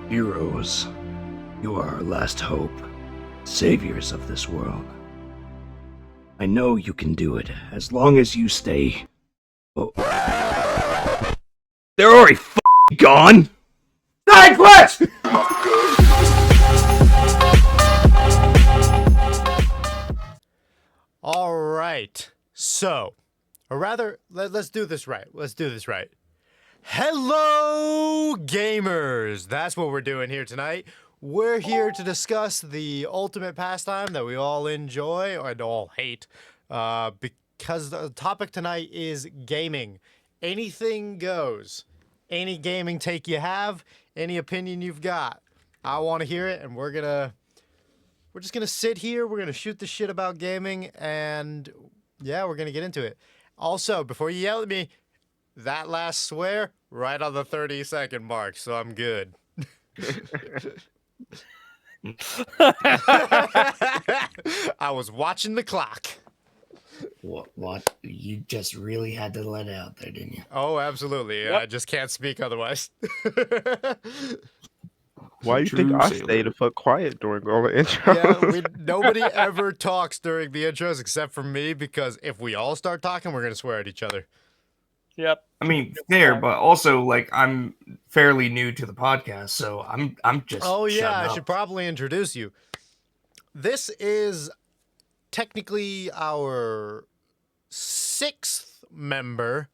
Heroes, you are our last hope, saviors of this world. I know you can do it as long as you stay. Oh, they're already gone. Sidequest! All right. So, or rather, let's do this right. Let's do this right. Hello, gamers! That's what we're doing here tonight. We're here to discuss the ultimate pastime that we all enjoy and all hate, because the topic tonight is gaming. Anything goes. Any gaming take you have, any opinion you've got. I want to hear it, and we're just gonna sit here. We're gonna shoot the shit about gaming, and yeah, we're gonna get into it. Also, before you yell at me, that last swear right on the 30-second mark, so I'm good. I was watching the clock. What? You just really had to let it out there, didn't you? Oh, absolutely. Yep. I just can't speak otherwise. Why do you think True I sailor. stayed the fuck quiet during all the intros? Yeah, nobody ever talks during the intros except for me, because if we all start talking, we're going to swear at each other. Yep. I mean, fair, but also like I'm fairly new to the podcast, so I'm just. Oh yeah, shutting I up. should probably introduce you. This is technically our 6th member,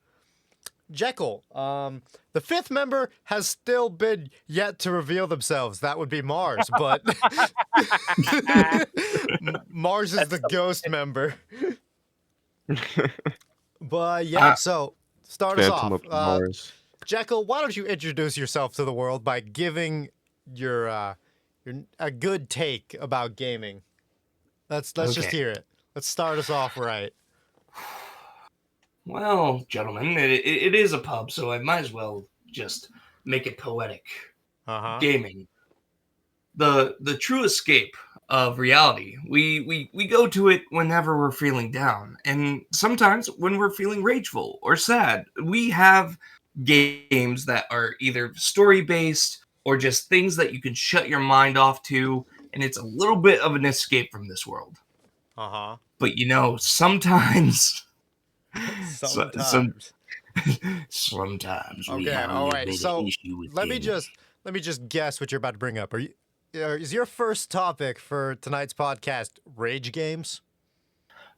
Jekyll. The 5th member has still been yet to reveal themselves. That would be Mars, but Mars is the ghost member. But yeah, so start us Phantom off. of Mars. Jekyll, why don't you introduce yourself to the world by giving your a good take about gaming? Let's just Okay. hear it. Let's start us off right. Well, gentlemen, it is a pub, so I might as well just make it poetic. Uh-huh. Gaming, the true escape of reality. We go to it whenever we're feeling down, and sometimes when we're feeling rageful or sad. We have games that are either story based or just things that you can shut your mind off to, and it's a little bit of an escape from this world. Uh-huh. But sometimes. Sometimes. Sometimes we Okay, have a all little right. bit of So issue with let me gaming. just guess what you're about to bring up. Is your first topic for tonight's podcast rage games?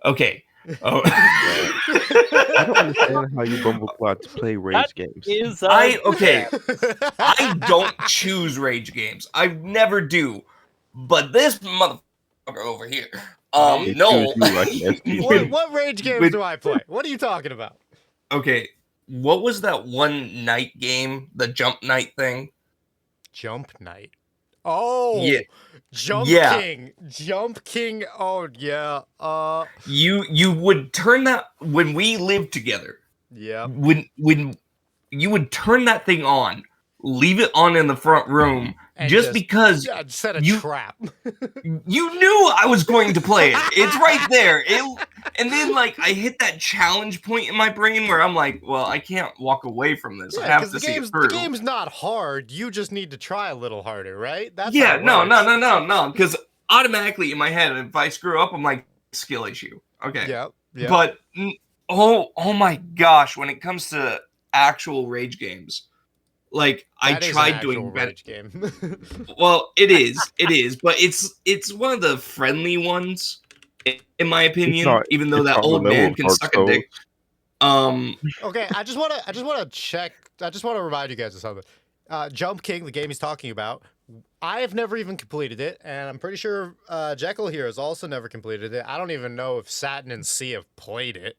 Okay. Oh. I don't understand how you bumbleplot play rage That games. is Okay. I don't choose rage games. I never do. But this motherfucker over here, Me? no. Choose you like an STD. what rage games With- do I play? What are you talking about? Okay, what was that one night game, the jump night thing? Jump Night. Oh, Yeah. Jump Yeah. King. Jump King. Oh yeah. You would turn that when we lived together. Yeah. When you would turn that thing on, leave it on in the front room, And just because Yeah, set a you- trap. you knew I was going to play it. It's right there. And then like I hit that challenge point in my brain where I'm like, well, I can't walk away from this. I Yeah, have because to the see game's it through. the game's not hard. You just need to try a little harder, right? That's Yeah, how it no. works. Because automatically in my head, if I screw up, I'm like skill issue. Okay. Yep. Yep. But oh my gosh, when it comes to actual rage games, like That I is an tried actual doing better. rage game. Well, it is, but it's one of the friendly ones, in my opinion. not- even though it's that on the old level man of can Dark suck a dick. Okay, I just wanna check. I just want to remind you guys of something. Jump King, the game he's talking about, I have never even completed it, and I'm pretty sure Jekyll here has also never completed it. I don't even know if Satin and C have played it.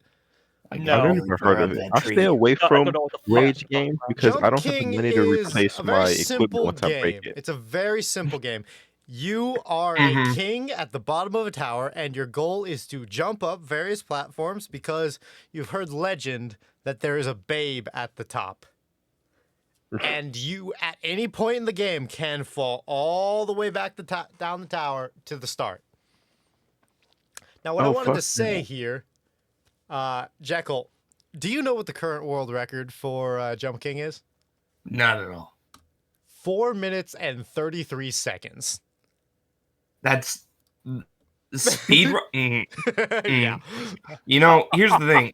I No. I've can never only heard throw of up it. that I tree. stay away I don't from know what the fuck rage you're talking games about. because Jump I don't have the King money to is replace a my very equipment simple once I break game. it. It's a very simple game. You are a Mhm. king at the bottom of a tower, and your goal is to jump up various platforms because you've heard legend that there is a babe at the top. And you, at any point in the game, can fall all the way back down the tower to the start. Now, what I Oh, wanted to fuck say yeah. here, Jekyll, Do you know what the current world record for Jump King is? Not at all. 4 minutes and 33 seconds. That's speed run. Yeah. You know, here's the thing.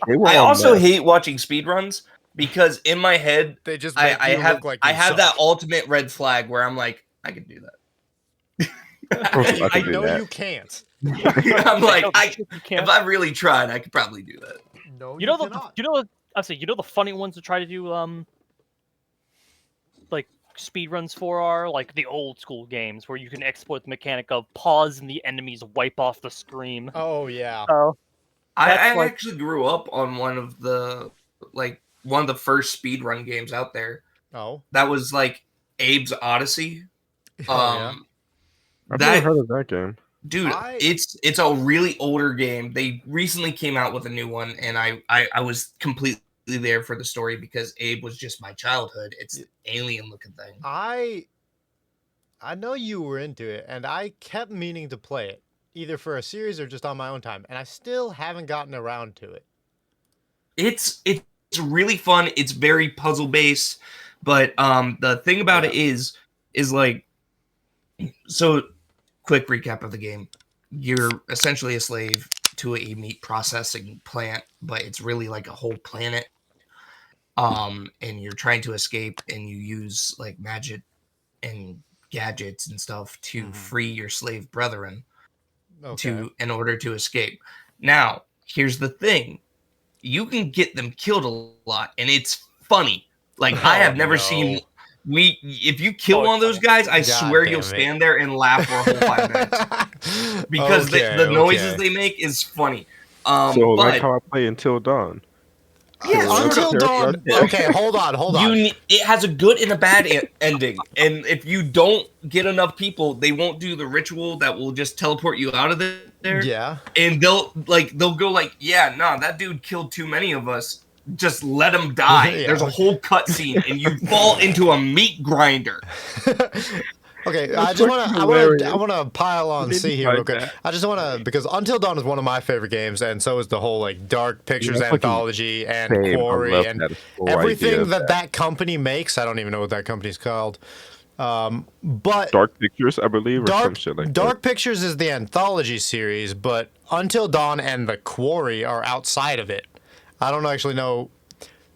They were I all also mess. hate watching speedruns because in my head They just make I you have look like I you have suck. that ultimate red flag where I'm like, I can do that. course I I can do know that. you can't. I'm like, No, I you can't. if I really tried, I could probably do that. No, You know cannot. I say you know the funny ones to try to do like speed runs for are like the old school games where you can exploit the mechanic of pause and the enemies wipe off the screen. Oh yeah. So I That's like- actually grew up on one of the first speedrun games out there. Oh. That was like Abe's Odyssey. Oh yeah. I've that never heard of that game. dude, it's a really older game. They recently came out with a new one, and I was completely there for the story because Abe was just my childhood. It's an alien looking thing. I know you were into it, and I kept meaning to play it, either for a series or just on my own time, and I still haven't gotten around to it. It's really fun. It's very puzzle based, but the thing about it is like, so quick recap of the game. You're essentially a slave to a meat processing plant, but it's really like a whole planet. And you're trying to escape, and you use like magic and gadgets and stuff to free your slave brethren in order to escape. Now, here's the thing. You can get them killed a lot, and it's funny. Like, I have never seen if you kill one of those guys, I swear you'll stand there and laugh for a whole 5 minutes. Because the noises they make is funny. So like how I play Until Dawn. Yeah, Until Dawn. Okay, hold on. It has a good and a bad ending, and if you don't get enough people, they won't do the ritual that will just teleport you out of there. Yeah, and they'll go like, yeah, no, that dude killed too many of us. Just let him die. Yeah. There's a whole cutscene, and you fall into a meat grinder. Okay, I want to pile on C here real quick. I just want to, because Until Dawn is one of my favorite games, and so is the whole like Dark Pictures anthology and Quarry and everything that company makes. I don't even know what that company's called. But Dark Pictures, I believe, or some shit like Dark Pictures is the anthology series, but Until Dawn and the Quarry are outside of it. I don't actually know.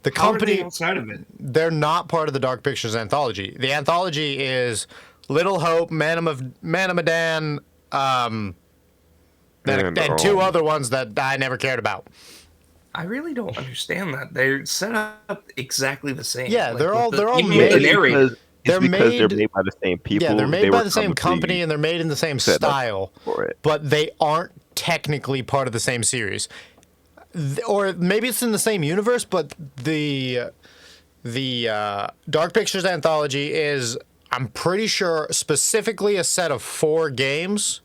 The company How are they outside of it? They're not part of the Dark Pictures anthology. The anthology is Little Hope, Man of Medan, and two other ones that I never cared about. I really don't understand that. They're set up exactly the same. Yeah, Like, they're all even made. with the narrator. It's because they're made by the same people. Yeah, they're made by the same probably company and they're made in the same set up style. for it. But they aren't technically part of the same series. Or maybe it's in the same universe, but the Dark Pictures anthology is, I'm pretty sure, specifically a set of 4 games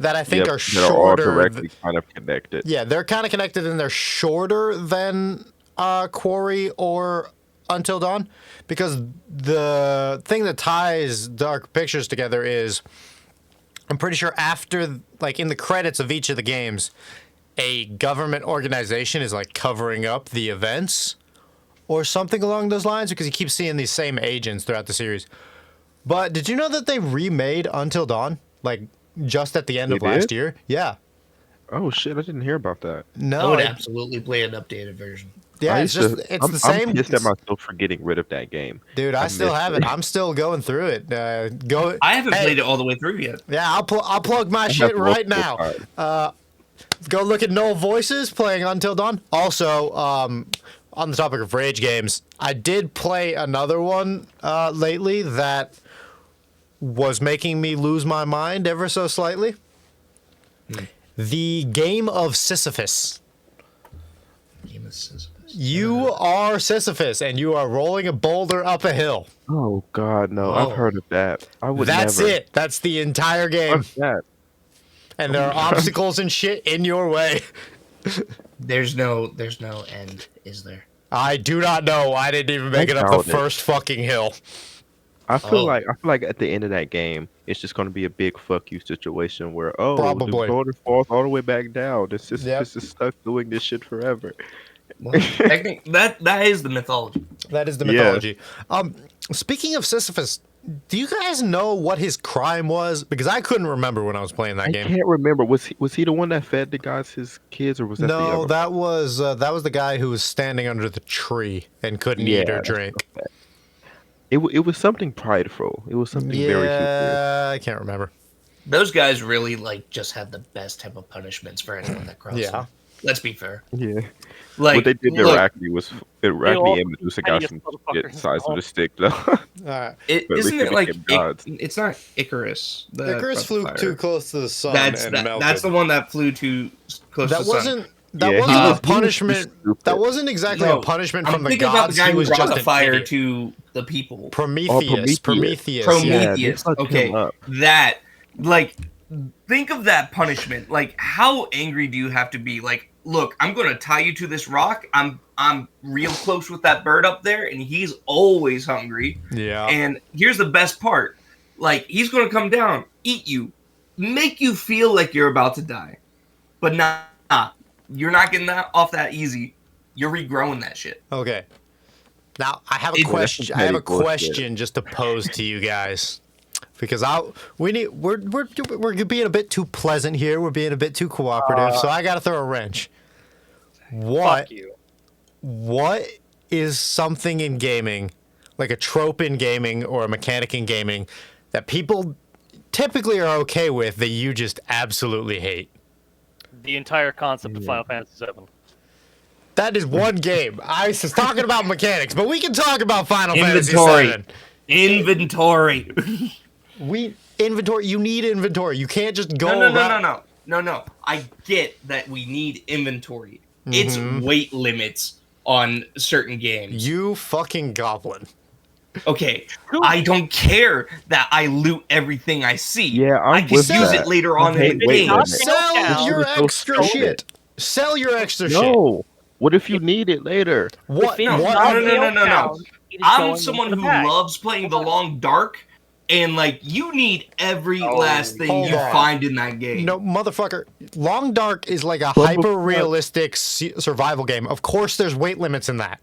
that I think are shorter. They're all directly kind of connected. Yeah, they're kind of connected, and they're shorter than Quarry or Until Dawn, because the thing that ties Dark Pictures together is, I'm pretty sure after, like in the credits of each of the games, a government organization is like covering up the events or something along those lines, because you keep seeing these same agents throughout the series. But did you know that they remade Until Dawn, like just at the end of last year? Yeah. Oh shit, I didn't hear about that. I would absolutely play an updated version. Yeah, it's the same. I'm pissed at myself for getting rid of that game. Dude, I still have it. I'm still going through it. I haven't played it all the way through yet. Yeah, I'll plug my shit right now. Go look at Null Voices playing Until Dawn. Also, on the topic of rage games, I did play another one lately that was making me lose my mind ever so slightly. The Game of Sisyphus. Game of Sisyphus. You are Sisyphus, and you are rolling a boulder up a hill. Oh god, no! I've heard of that. I would That's never. it. That's the entire game. What's that? And there are obstacles and shit in your way. There's no end, is there? I do not know. I didn't even make it up the first fucking hill. I feel like at the end of that game, it's just going to be a big fuck you situation where the boulder falls all the way back down. This is stuck doing this shit forever. What? That is the mythology. That is the Yeah. mythology. Speaking of Sisyphus, do you guys know what his crime was? Because I couldn't remember when I was playing that I game. can't remember. Was he the one that fed the guys his kids, or was that the No, other? that was the guy who was standing under the tree and couldn't eat or that's drink. not bad. It was something prideful. It was something very superior. Yeah, I can't remember. Those guys Really, like, just had the best type of punishments for anyone that crossed Yeah. them. Let's be fair. Yeah. like What they did to look, Arachne was all Arachne and Medusa got pettiest some motherfuckers shit size in of the a stick though. Alright. But at isn't least it they like became gods. it's not Icarus? that Icarus brought the flew fire. too close to the sun That's and melted. that's the one that flew too close. That to the sun. wasn't Yeah, he wasn't was- a he was punishment. stupid. That wasn't exactly No, a punishment I'm from the thinking about gods. the guy He who was brought just the an fire idiot. to the people. Prometheus. Prometheus. Prometheus. Yeah, they fucked Okay, him up. that like think of that punishment. Like, how angry do you have to be? Like, look, I'm gonna tie you to this rock. I'm real close with that bird up there, and he's always hungry. Yeah. And here's the best part: like, he's gonna come down, eat you, make you feel like you're about to die, but nah, you're not getting that off that easy. You're regrowing that shit. Okay. Now I have a It- question. I That's have a petty bullshit. question just to pose to you guys, because we're being a bit too pleasant here. We're being a bit too cooperative. So I got to throw a wrench. Fuck you. What is something in gaming, like a trope in gaming or a mechanic in gaming, that people typically are okay with that you just absolutely hate? The entire concept of Final Fantasy VII. That is one game. I was talking about mechanics, but we can talk about Final Inventory. Fantasy VII. Inventory. Inventory. You need inventory. You can't just go No. around. No. I get that we need inventory. It's weight limits on certain games. You fucking goblin. Okay, I don't care that I loot everything I see. Yeah, I I'm can with use that. it later I on in hate the weight game. limits. Sell Count. your It's so extra stupid. shit. Sell your extra shit. No. What if you need it later? What? If it's No, not no. nailed down, it is I'm going someone into the who bag. loves playing the long dark, and like you need every last thing hold you on. find in that game. No, motherfucker. Long Dark is like a But hyper realistic survival game. Of course, there's weight limits in that.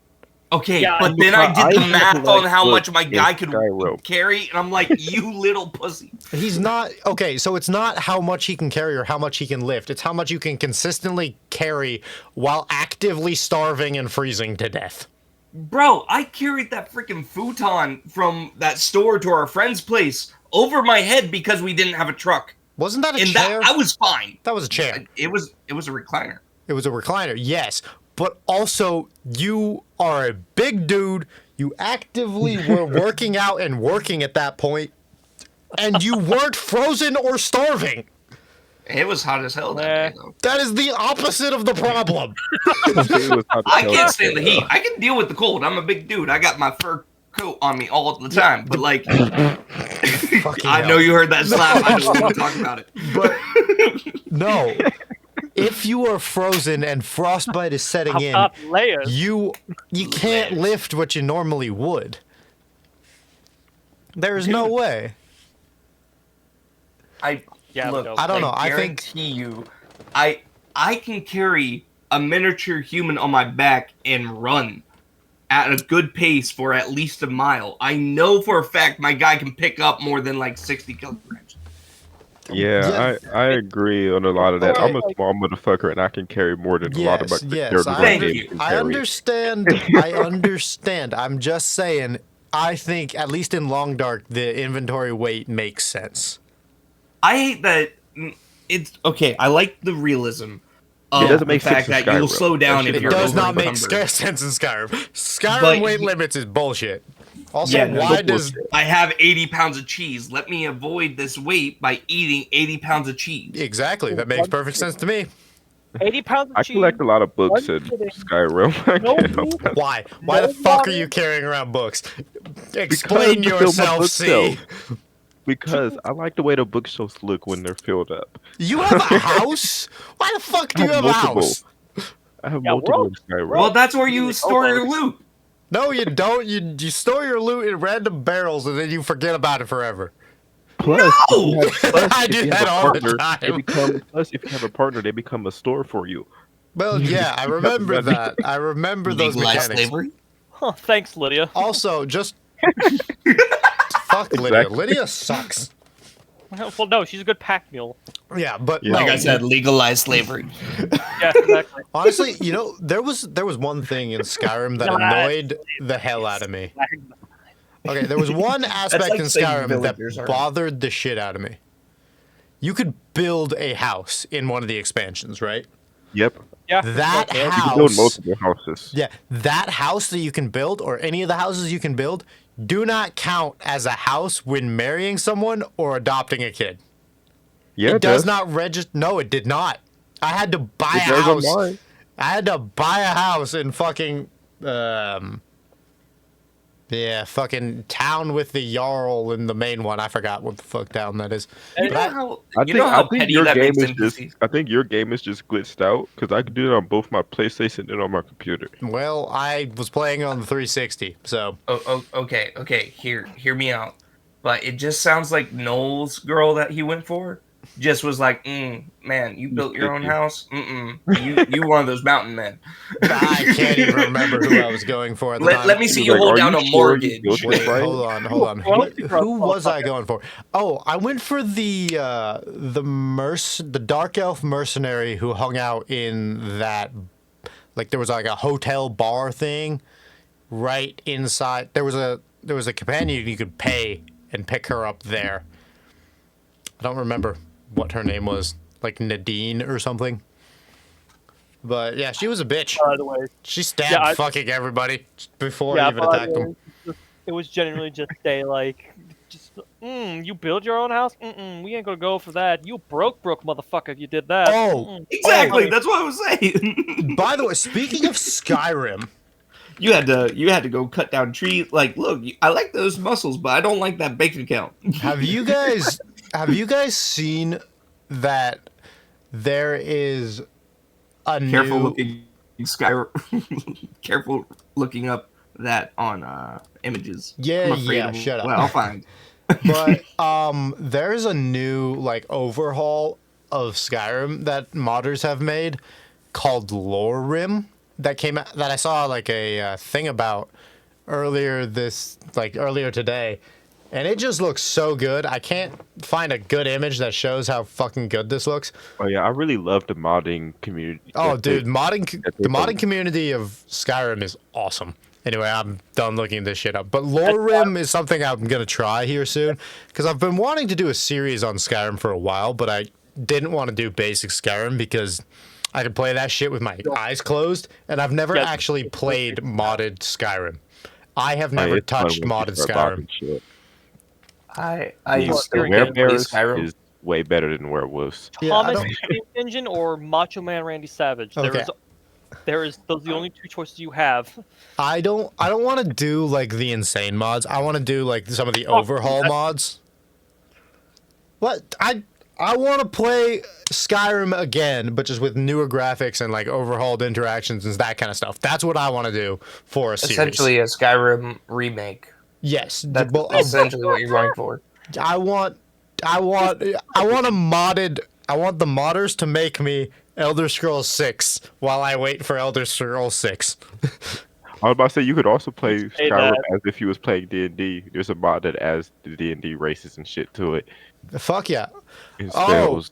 Okay, Yeah, but then I did the I math like on how much my books guy in could Skyrim. carry, and I'm like, you little pussy. He's not okay. So it's not how much he can carry or how much he can lift. It's how much you can consistently carry while actively starving and freezing to death. Bro, I carried that freaking futon from that store to our friend's place over my head because we didn't have a truck. Wasn't that a And chair? that I was fine. That was a chair. It was a recliner. It was a recliner, yes. But also, you are a big dude. You actively were working out and working at that point, and you weren't frozen or starving. It was hot as hell that day, though. That is the opposite of the problem. I can't stand the heat. I can deal with the cold. I'm a big dude. I got my fur coat on me all the time. But like, Fucking I hell. know you heard that slap. I don't want to talk about it. But no, if you are frozen and frostbite is setting in, Top layers. you can't lift what you normally would. There is no way. Yeah, Look, but I don't know. I think guarantee you, I can carry a miniature human on my back and run at a good pace for at least a mile. I know for a fact my guy can pick up more than like 60 kilograms. Yeah, I agree on a lot of that. I'm a Alright. small motherfucker and I can carry more than a lot of my characters on Thank the you. game can I carry. understand. I understand. I'm just saying. I think at least in Long Dark, the inventory weight makes sense. I hate that. It's okay. I like the realism of It doesn't the make fact sense in that you'll Skyrim. slow down That if shit you're Does not make over-encumbered. sense in Skyrim. Skyrim But weight you- limits is bullshit. Also, Yeah, no, why that's does bullshit. I have 80 pounds of cheese. Let me avoid this weight by eating 80 pounds of cheese. exactly? That makes perfect sense to me. 80 pounds of I cheese. collect a lot of books One in sitting. Skyrim. I No can't help food. that. Why? Why the No fuck are water. you carrying around books? Explain to fill my yourself, C. bookshelf. Because I like the way the bookshelves look when they're filled up. You have a house? Why the fuck do you have a multiple. house? I have Yeah, multiple we're- in Skyrim. Well, that's where you store your loot. No, you don't. You store your loot in random barrels and then you forget about it forever. Plus, No! if you have, plus, I if do you that have a all the partner, time. they become. Plus, if you have a partner, they become a store for you. Well, yeah, I remember that. I remember those Legalized mechanics. slavery. Huh, thanks, Lydia. Also, just fuck Lydia. Exactly. Lydia sucks. Well, no, she's a good pack mule. Yeah, but Yeah. no, Like I said, legalized slavery. Yeah, exactly. honestly, there was one thing in Skyrim that annoyed the hell out of me. Okay, there was one aspect like in saying Skyrim that villagers are- bothered the shit out of me. You could build a house in one of the expansions, right? Yep. Yeah. That exactly. You can build house, multiple houses. yeah, that house that you can build, or any of the houses you can build, do not count as a house when marrying someone or adopting a kid. Yeah, It does not register. No, it did not. I had to buy It a does on house. mine. I had to buy a house in fucking fucking town with the Jarl in the main one. I forgot what the fuck town that is. You But know I- how, I you know how think petty your that game makes is just. NPCs? I think your game is just glitched out because I could do it on both my PlayStation and on my computer. Well, I was playing on the 360, so Okay. Hear me out. But it just sounds like Noel's girl that he went for just was like, man, you built your own picky. house. You one of those mountain men. I can't even remember who I was going for at the time. Let me see He you was hold like, down "Are a you sure you mortgage. built it Wait, right?" hold on. Well, Who was I going for? Oh, I went for the dark elf mercenary who hung out in that, like there was like a hotel bar thing, right inside. There was a companion you could pay and pick her up there. I don't remember what her name was, like Nadine or something. But yeah, she was a bitch. By the way, She stabbed Yeah, fucking everybody before I yeah, even by attacked the them. way, it was genuinely just you build your own house? We ain't gonna go for that. You broke, motherfucker, if you did that. Oh, Exactly. That's what I was saying. by the way, speaking of Skyrim, you had to go cut down trees. Like, look, I like those muscles, but I don't like that bank account. have you guys seen that there is a Careful new looking careful looking up that on images. Yeah, I'm afraid yeah, of shut up. what I'll find. but there's a new like overhaul of Skyrim that modders have made called Lore Rim that came out that I saw like a thing about earlier today. And it just looks so good. I can't find a good image that shows how fucking good this looks. Oh yeah, I really love the modding community. Oh, that they- dude, that the they modding community of Skyrim is awesome. Anyway, I'm done looking this shit up. But Lore Rim is something I'm gonna try here soon because I've been wanting to do a series on Skyrim for a while, but I didn't want to do basic Skyrim because I could play that shit with my eyes closed, and I've never Yes. actually played modded Skyrim. I have Hey, never it's fun touched when you modded start Skyrim. modding shit. I used to play Werebears Skyrim. is way better than werewolves. Yeah, I Thomas don't- Steam Engine or Macho Man Randy Savage. Okay. Those are the only two choices you have. I don't want to do like the insane mods. I want to do like some of the overhaul mods. What? I want to play Skyrim again, but just with newer graphics and like overhauled interactions and that kind of stuff. That's what I want to do for a series. Essentially a Skyrim remake. Yes. That's well, essentially what you're going for. I want a modded. I want the modders to make me Elder Scrolls 6 while I wait for Elder Scrolls 6. I was about to say you could also play Say Skyrim that. as if you was playing D&D. There's a mod that adds the D&D races and shit to it. Fuck yeah. It Oh, spells.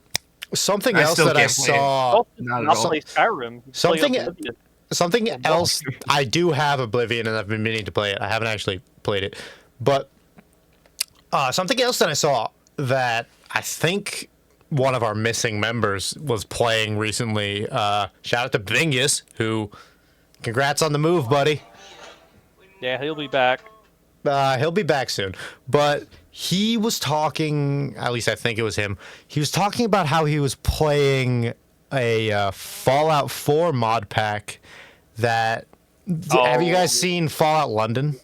Something I else still that I can't play it. saw. Not at Not all. play Skyrim. Play Something- Oblivion. Something else, I do have Oblivion and I've been meaning to play it. I haven't actually played it. But something else that I saw that I think one of our missing members was playing recently. Shout out to Bingus, who, congrats on the move, buddy. Yeah, he'll be back. He'll be back soon. But he was talking, at least I think it was him, he was talking about how he was playing a Fallout 4 mod pack that... Have you guys seen Fallout London?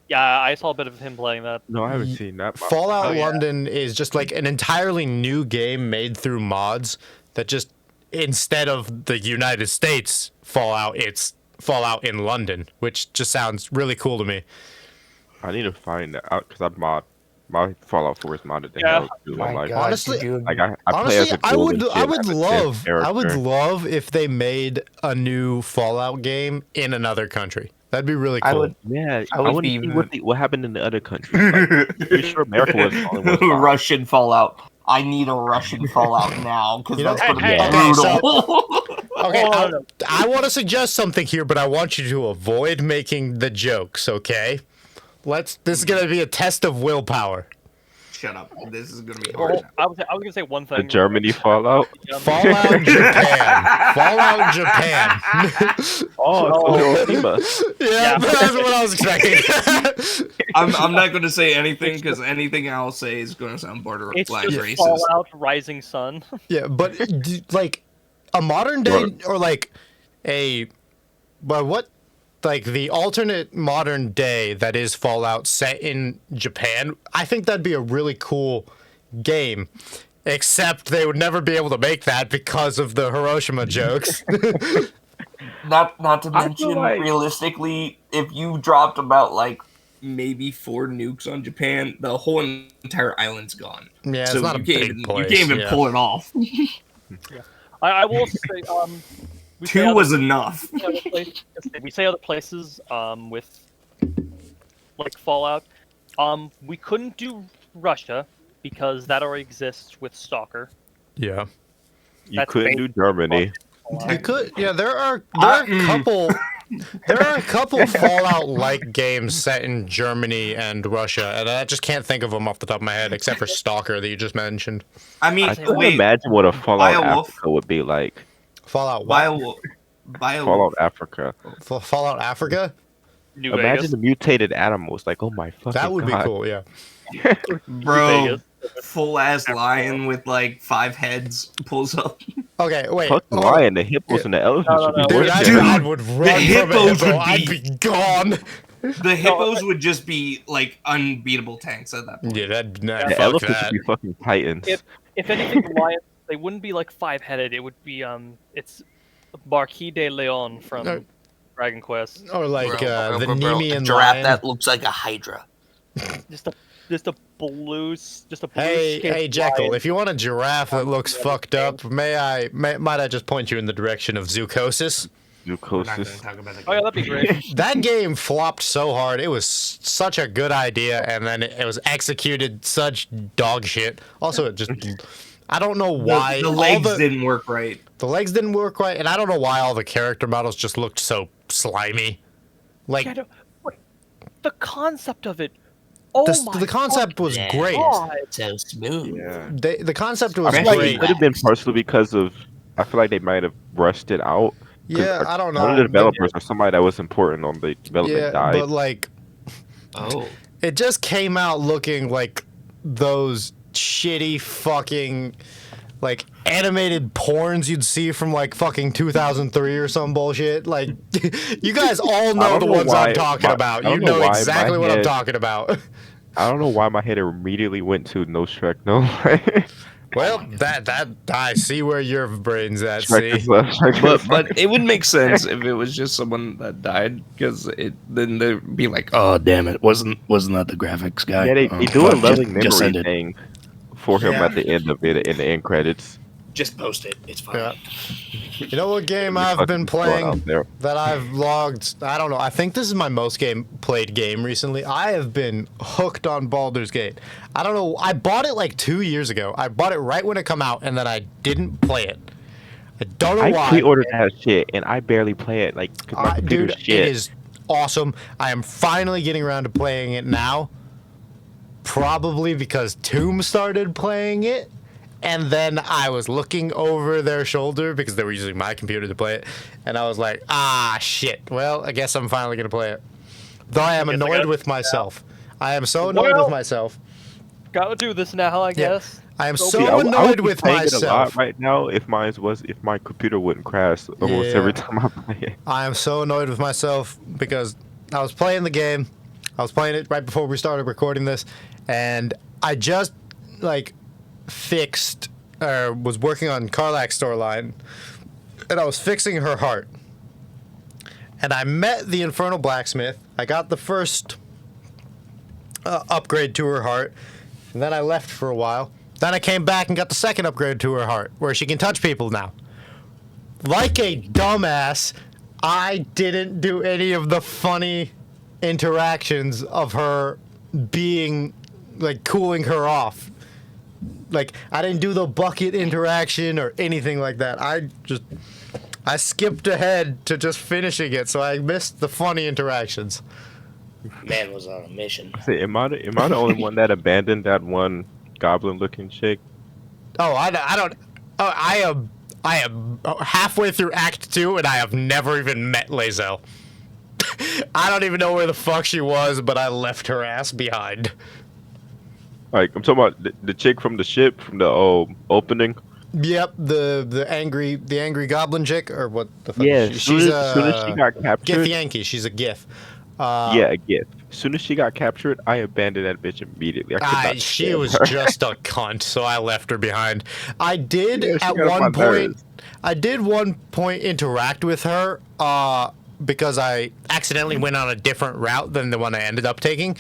Yeah, I saw a bit of him playing that. No, I haven't seen that mod. Fallout Oh, yeah. London is just like an entirely new game made through mods that just, instead of the United States Fallout, it's Fallout in London, which just sounds really cool to me. I need to find that out because I mod My Fallout 4 is modded to Yeah. hell too. My Like, God, honestly- could you- like I play Honestly, as a I dual would and I shit, would as a love character. if they made a new Fallout game in another country. That'd be really I cool. would- Yeah, I I would want to be- see what happened in the other countries. Like, pretty sure America was the only one. Fine. Russian Fallout. I need a Russian Fallout now because You know- that's gonna be Hey, okay, so- brutal. Okay, Oh, no. I want to suggest something here, but I want you to avoid making the jokes, okay? This is going to be a test of willpower. Shut up. This is gonna be hard. Well, I was gonna say one The thing. Germany Fallout. Fallout Japan. Fallout Japan. Oh, FEMA. Yeah, that's what I was expecting. I'm not gonna say anything because anything I'll say is gonna sound borderline It's just racist. Fallout Rising Sun. Yeah, but like a modern day or like like the alternate modern day that is Fallout set in Japan, I think that'd be a really cool game. Except they would never be able to make that because of the Hiroshima jokes. Not to I feel mention, like- realistically, if you dropped about like maybe 4 nukes on Japan, the whole entire island's gone. Yeah, it's so not a you can't big even, place. You can't even yeah. pull it off. I will say, we say 2 other- was enough. we say other places with like Fallout. We couldn't do Russia because that already exists with Stalker. Yeah. You That's couldn't do Germany. You could, yeah. There are a couple Fallout-like games set in Germany and Russia, and I just can't think of them off the top of my head, except for Stalker that you just mentioned. I mean, I can't wait, imagine what a Fallout Firewolf. Africa would be like. Fallout what? Fallout Africa. Fallout Africa. New Imagine Vegas. the mutated animals. Like, oh my fucking That would be God. cool. Yeah. bro, Vegas. full ass lion with like 5 heads pulls up. Okay. Wait. Fuck the hold on. lion, the hippos, and the elephants No, would be no, Dude, worse I, than- I would run from a hippos hippo. would I'd be- be gone. The hippos would just be like unbeatable tanks at that point. Yeah, that. Nah, The fuck elephants that. would be fucking titans. If anything, the lions they wouldn't be like 5-headed. It would be it's Marquis de Leon from No. Dragon Quest. Or like the a Nemean giraffe lion. that looks like a hydra. Just a blue Hey, scaled Jekyll, lion. if you want a giraffe that looks fucked up, might I just point you in the direction of Zoocosis? We're not gonna Zoocosis. talk about that. Oh yeah, that'd be great. That game flopped so hard. It was such a good idea, and then it was executed such dog shit. Also, it just I don't know why The all legs didn't work right. the legs didn't work right, and I don't know why all the character models just looked so slimy. Like Yeah, what- the concept of it. Oh my the concept was Yeah. great. God. So smooth. Yeah. The concept I was mean, great. it could have been partially because of. I feel like they might have rushed it out. 'Cause, Yeah, I don't know. One of the developers or somebody that was important on the development Yeah, died. but like Oh. it just came out looking like those shitty fucking like animated porns you'd see from like fucking 2003 or some bullshit. Like you guys all know don't the know ones I'm why- talking I about. don't You know know why my exactly what I'm head- talking about. I don't know why my head immediately went to no Shrek. No. Well, that I see where your brain's at. Shrek See, is left. Shrek is But it would make sense if it was just someone that died, because then they'd be like, "Oh, damn it! Wasn't that the graphics guy?" Yeah, they Oh, do a fuck, loving just memory end it. thing for him Yeah. at the end of it in the end credits. Just post it. It's fine. yeah. You know what game Be I've fucking been thrown playing out there. that I've logged? I don't know. I think this is my most played game recently. I have been hooked on Baldur's Gate. I don't know. I bought it like 2 years ago. I bought it right when it come out, and then I didn't play it. I don't know I why. pre-ordered that shit and I barely play it. Like, 'cause my computer's Dude, shit. it is awesome. I am finally getting around to playing it now. Probably because Tomb started playing it. And then I was looking over their shoulder because they were using my computer to play it. And I was like, shit. Well, I guess I'm finally going to play it. Though I am Guess I annoyed gotta- with myself. I am so annoyed Well- with myself. Gotta do this now, I guess. I am So so See, I would annoyed be with playing it a lot myself. right now if my computer wouldn't crash almost Yeah. every time I play it. I am so annoyed with myself because I was playing the game. I was playing it right before we started recording this. And I just, fixed, or was working on Karlak's storyline. And I was fixing her heart. And I met the Infernal Blacksmith. I got the first upgrade to her heart. And then I left for a while. Then I came back and got the second upgrade to her heart, where she can touch people now. Like a dumbass, I didn't do any of the funny interactions of her being, like, cooling her off. Like, I didn't do the bucket interaction or anything like that. I skipped ahead to just finishing it, so I missed the funny interactions. Man was on a mission. See, am I the only one that abandoned that one goblin-looking chick? Oh, I don't. Oh, I am halfway through Act 2, and I have never even met Lae'zel. I don't even know where the fuck she was, but I left her ass behind. Like, I'm talking about the chick from the ship, from the opening. Yep, the angry goblin chick, or what the fuck? Yeah, She's soon as she got captured. Gith Yankee. She's a Gith. Yeah, a gift. As soon as she got captured, I abandoned that bitch immediately. She was just a cunt, so I left her behind. I did I did one point interact with her because I accidentally went on a different route than the one I ended up taking.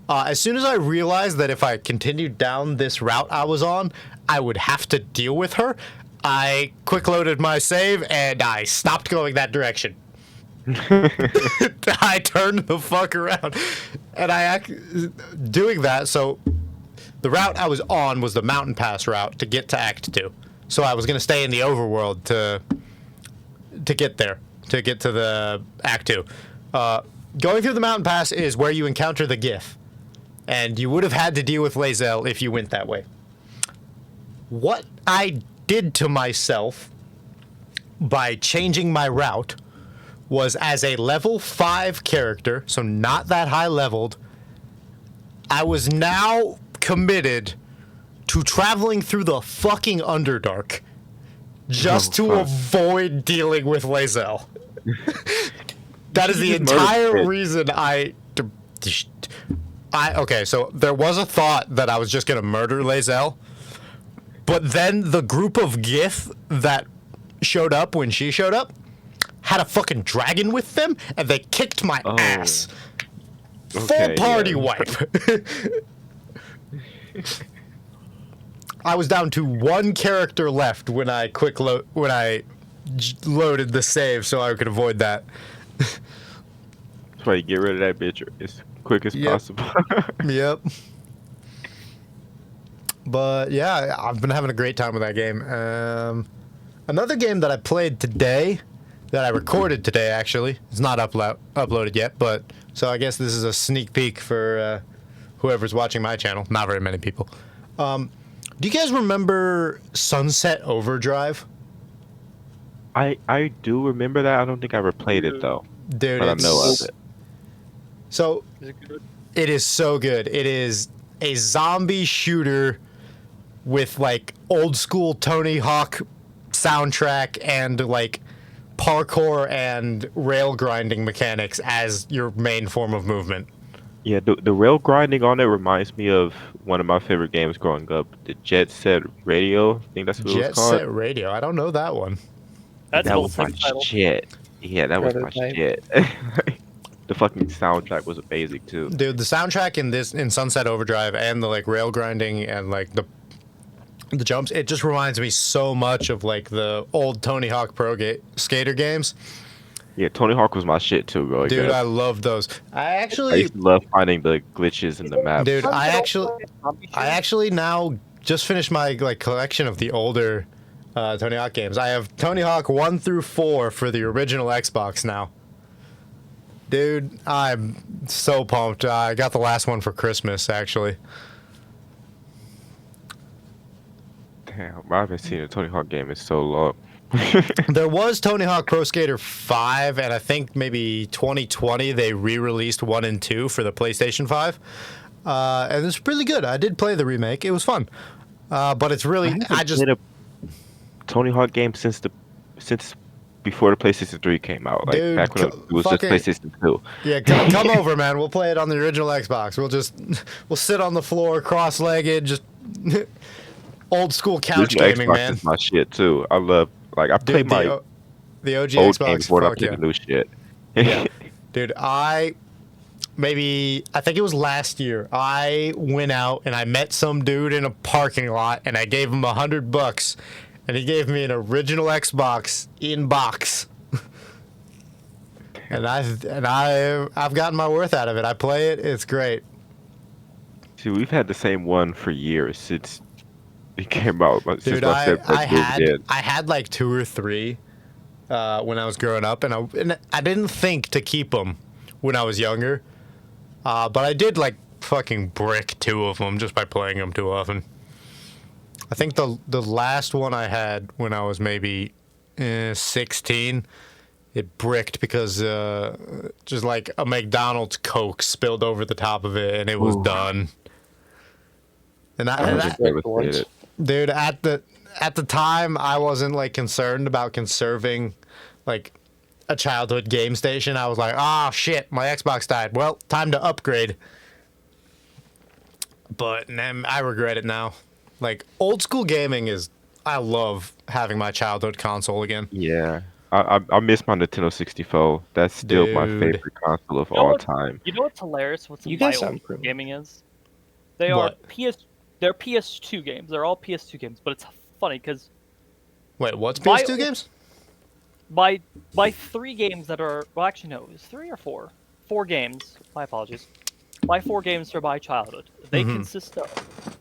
As soon as I realized that if I continued down this route I was on, I would have to deal with her, I quick loaded my save and I stopped going that direction. I turned the fuck around, and doing that. So the route I was on was the mountain pass route to get to Act 2. So I was gonna stay in the overworld to get there, to get to the Act 2. Going through the mountain pass is where you encounter the Gith, and you would have had to deal with Lae'zel if you went that way. What I did to myself by changing my route was, as a level 5 character, so not that high leveled, I was now committed to traveling through the fucking Underdark just to avoid dealing with Lae'zel. That is the entire reason okay, so there was a thought that I was just gonna murder Lae'zel, but then the group of Gith that showed up when she showed up had a fucking dragon with them, and they kicked my ass. Full party wipe. I was down to one character left when I loaded the save, so I could avoid that. That's why you get rid of that bitch as quick as possible. Yep. But yeah, I've been having a great time with that game. Another game that I played today, that I recorded today, actually. It's not uploaded yet, but so I guess this is a sneak peek for whoever's watching my channel. Not very many people. Do you guys remember Sunset Overdrive? I do remember that. I don't think I ever played it though. Dude, but I know of it. So, Is it good? it is so good. It is a zombie shooter with like old school Tony Hawk soundtrack and like parkour and rail grinding mechanics as your main form of movement. Yeah, the rail grinding on it reminds me of one of my favorite games growing up, the Jet Set Radio. I think that's what it was Jet called. Set Radio. I don't know that one. That's That the was my title. shit. Yeah, that was my Prototype. shit. The fucking soundtrack was amazing too. Dude, the soundtrack in Sunset Overdrive and the like rail grinding and like the jumps, it just reminds me so much of like the old Tony Hawk skater games. Yeah, Tony Hawk was my shit too, bro. Dude, I love those. I used to love finding the glitches in the map. Dude, I actually now just finished my like collection of the older Tony Hawk games. I have Tony Hawk 1 through 4 for the original Xbox now. Dude, I'm so pumped. I got the last one for Christmas, actually. Damn, I haven't seen a Tony Hawk game in so long. There was Tony Hawk Pro Skater 5, and I think maybe 2020 they re-released 1 and 2 for the PlayStation 5. And it's really good. I did play the remake. It was fun. But it's really... I haven't played a Tony Hawk game since before the PlayStation 3 came out. Like, dude, back when it was just PlayStation 2. Yeah, come over, man. We'll play it on the original Xbox. We'll sit on the floor, cross-legged, just old school couch gaming, Xbox man. is my shit too. I love, like, I play Dude, my the OG old Xbox. games before I Fuck play yeah. the new shit. Yeah. Dude, maybe I think it was last year. I went out and I met some dude in a parking lot, and I gave him $100, and he gave me an original Xbox in box. And I've gotten my worth out of it. I play it. It's great. See, we've had the same one for years since it came out. Since Dude, my stepdad moved in. I had like 2 or 3 when I was growing up, and I didn't think to keep them when I was younger. But I did like fucking brick 2 of them just by playing them too often. I think the last one I had when I was maybe 16, it bricked because just like a McDonald's Coke spilled over the top of it and it was done. And dude, at the time, I wasn't like concerned about conserving like a childhood game station. I was like, oh shit, my Xbox died. Well, time to upgrade. But I regret it now. Like, old school gaming I love having my childhood console again. Yeah. I miss my Nintendo 64. That's still my Dude. favorite console of all time. You know what's hilarious? What's You guys my sound old pretty- gaming is? They What? are they're PS2 games. They're all PS2 games, but it's funny because Wait, what's My- PS2 games? my 3 games that are, well, actually no, it was 3 or 4. 4 games. My apologies. My 4 games are my childhood. They consist of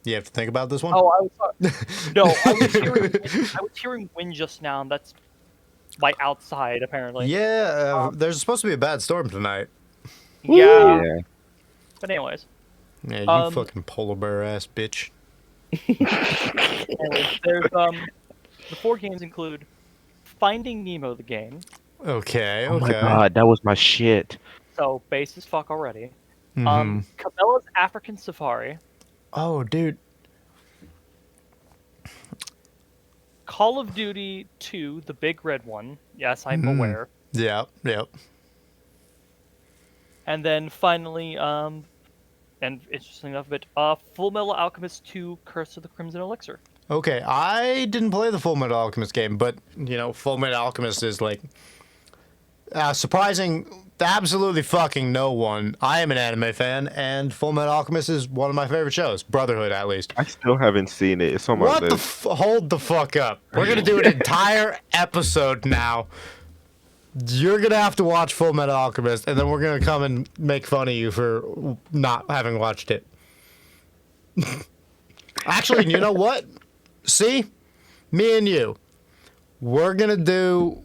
You have to think about this one? Oh, I was sorry. No, I was hearing wind just now, and that's by outside apparently. Yeah, there's supposed to be a bad storm tonight. Yeah. Yeah. But anyways, Yeah, you fucking polar bear ass bitch. there's the 4 games include Finding Nemo the game. Okay, Oh my okay. god, that was my shit. So base as fuck already. Mhm. Cabela's African Safari. Oh, dude. Call of Duty 2, the big red one. Yes, I'm aware. Yep, yep. And then finally, and interesting enough, Full Metal Alchemist 2, Curse of the Crimson Elixir. Okay, I didn't play the Full Metal Alchemist game, but, you know, Full Metal Alchemist is, like, surprising to absolutely fucking no one. I am an anime fan, and Full Metal Alchemist is one of my favorite shows. Brotherhood, at least. I still haven't seen it. It's on my What the list. hold the fuck up. We're gonna do an entire episode now. You're gonna have to watch Full Metal Alchemist, and then we're gonna come and make fun of you for not having watched it. Actually, you know what? See? Me and you. We're gonna do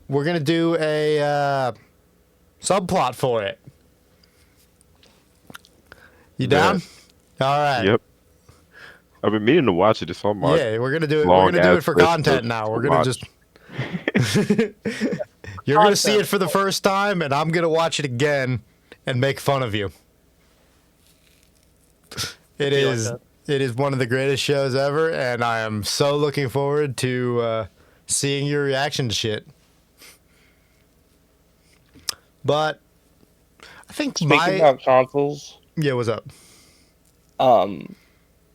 a subplot for it. You down? All right. Yep. I've been meaning to watch it. It's on my Yeah, we're gonna do it. We're long gonna do it ass for list content of now. We're to gonna watch. just. You're gonna see it for the first time, and I'm gonna watch it again and make fun of you. It Be like is. that. It is one of the greatest shows ever, and I am so looking forward to seeing your reaction to shit. But I think Speaking about consoles, yeah. What's up?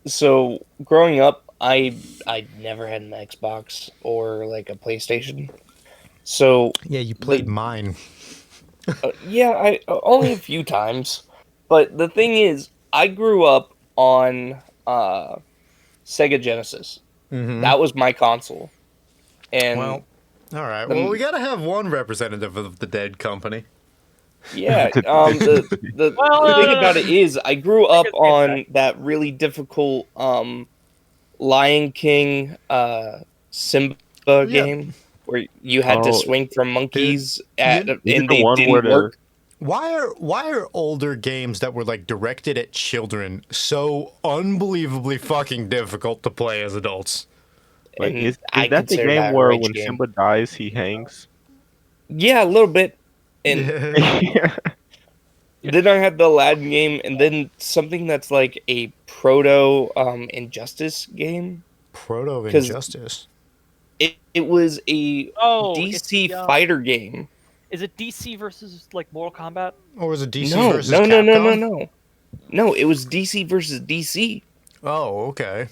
so growing up, I never had an Xbox or like a PlayStation. So Yeah, you played mine. yeah, I only a few times. But the thing is, I grew up on Sega Genesis. Mm-hmm. That was my console. And Well, all right. Well, we gotta have one representative of the dead company. yeah, the thing about it is, I grew up on that really difficult Lion King Simba game where you had to Oh, swing from monkeys and is it the they one didn't where the- work. Why are older games that were like directed at children so unbelievably fucking difficult to play as adults? Like, And is I that the consider game that a where rage when game. Simba dies, he hangs? Yeah, a little bit. And then I had the Aladdin game, and then something that's like a proto Injustice game. Proto 'Cause- Injustice. It was a Oh, DC it's, fighter game. Is it DC versus like Mortal Kombat? Or was it DC No, versus no, Capcom? no, no, no, no. No, it was DC versus DC. Oh, okay.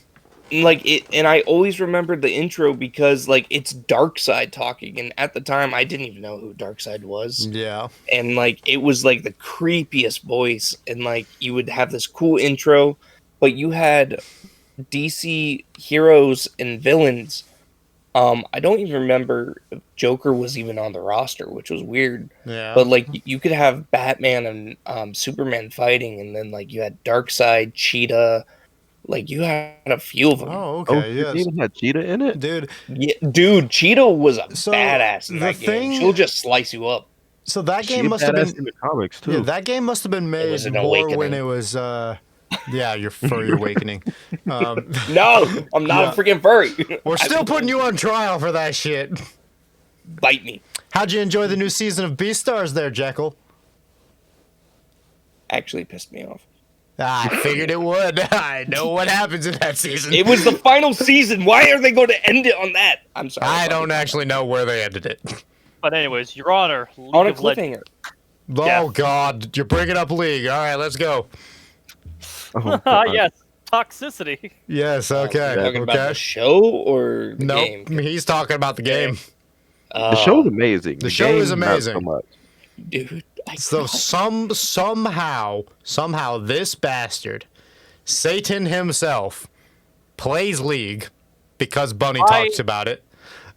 like it, and I always remembered the intro because like it's Darkseid talking, and at the time I didn't even know who Darkseid was. Yeah. And like it was like the creepiest voice, and like you would have this cool intro, but you had DC heroes and villains. I don't even remember if Joker was even on the roster, which was weird. Yeah. But like you could have Batman and Superman fighting, and then like you had Darkseid, Cheetah, like you had a few of them. Oh, Oh, okay. it Yes. even had Cheetah in it? Dude, Yeah, dude, Cheetah was a So, badass in the that game. thing- She'll just slice you up. so that She game must have badass been in the comics too. Yeah, that game must have been made was an more when awakening. it was yeah, your furry awakening. No, I'm not Yeah. a freaking furry. We're still putting you on trial for that shit. Bite me. How'd you enjoy the new season of Beastars there, Jekyll? Actually pissed me off. I figured it would. I know what happens in that season. It was the final season. Why are they going to end it on that? I'm sorry. I don't actually know where they ended it. But anyways, Your Honor, League On a of Legends. cliffhanger. Oh Yeah. God, you're bringing up League. All right, let's go. Oh, Ah, God. yes, toxicity. Yes. Okay. Talking about the Okay. show or the Nope. game? He's talking about the game. The show's amazing. The show is game, not so amazing. much. Dude. So somehow this bastard, Satan himself, plays League because Bunny talks about it.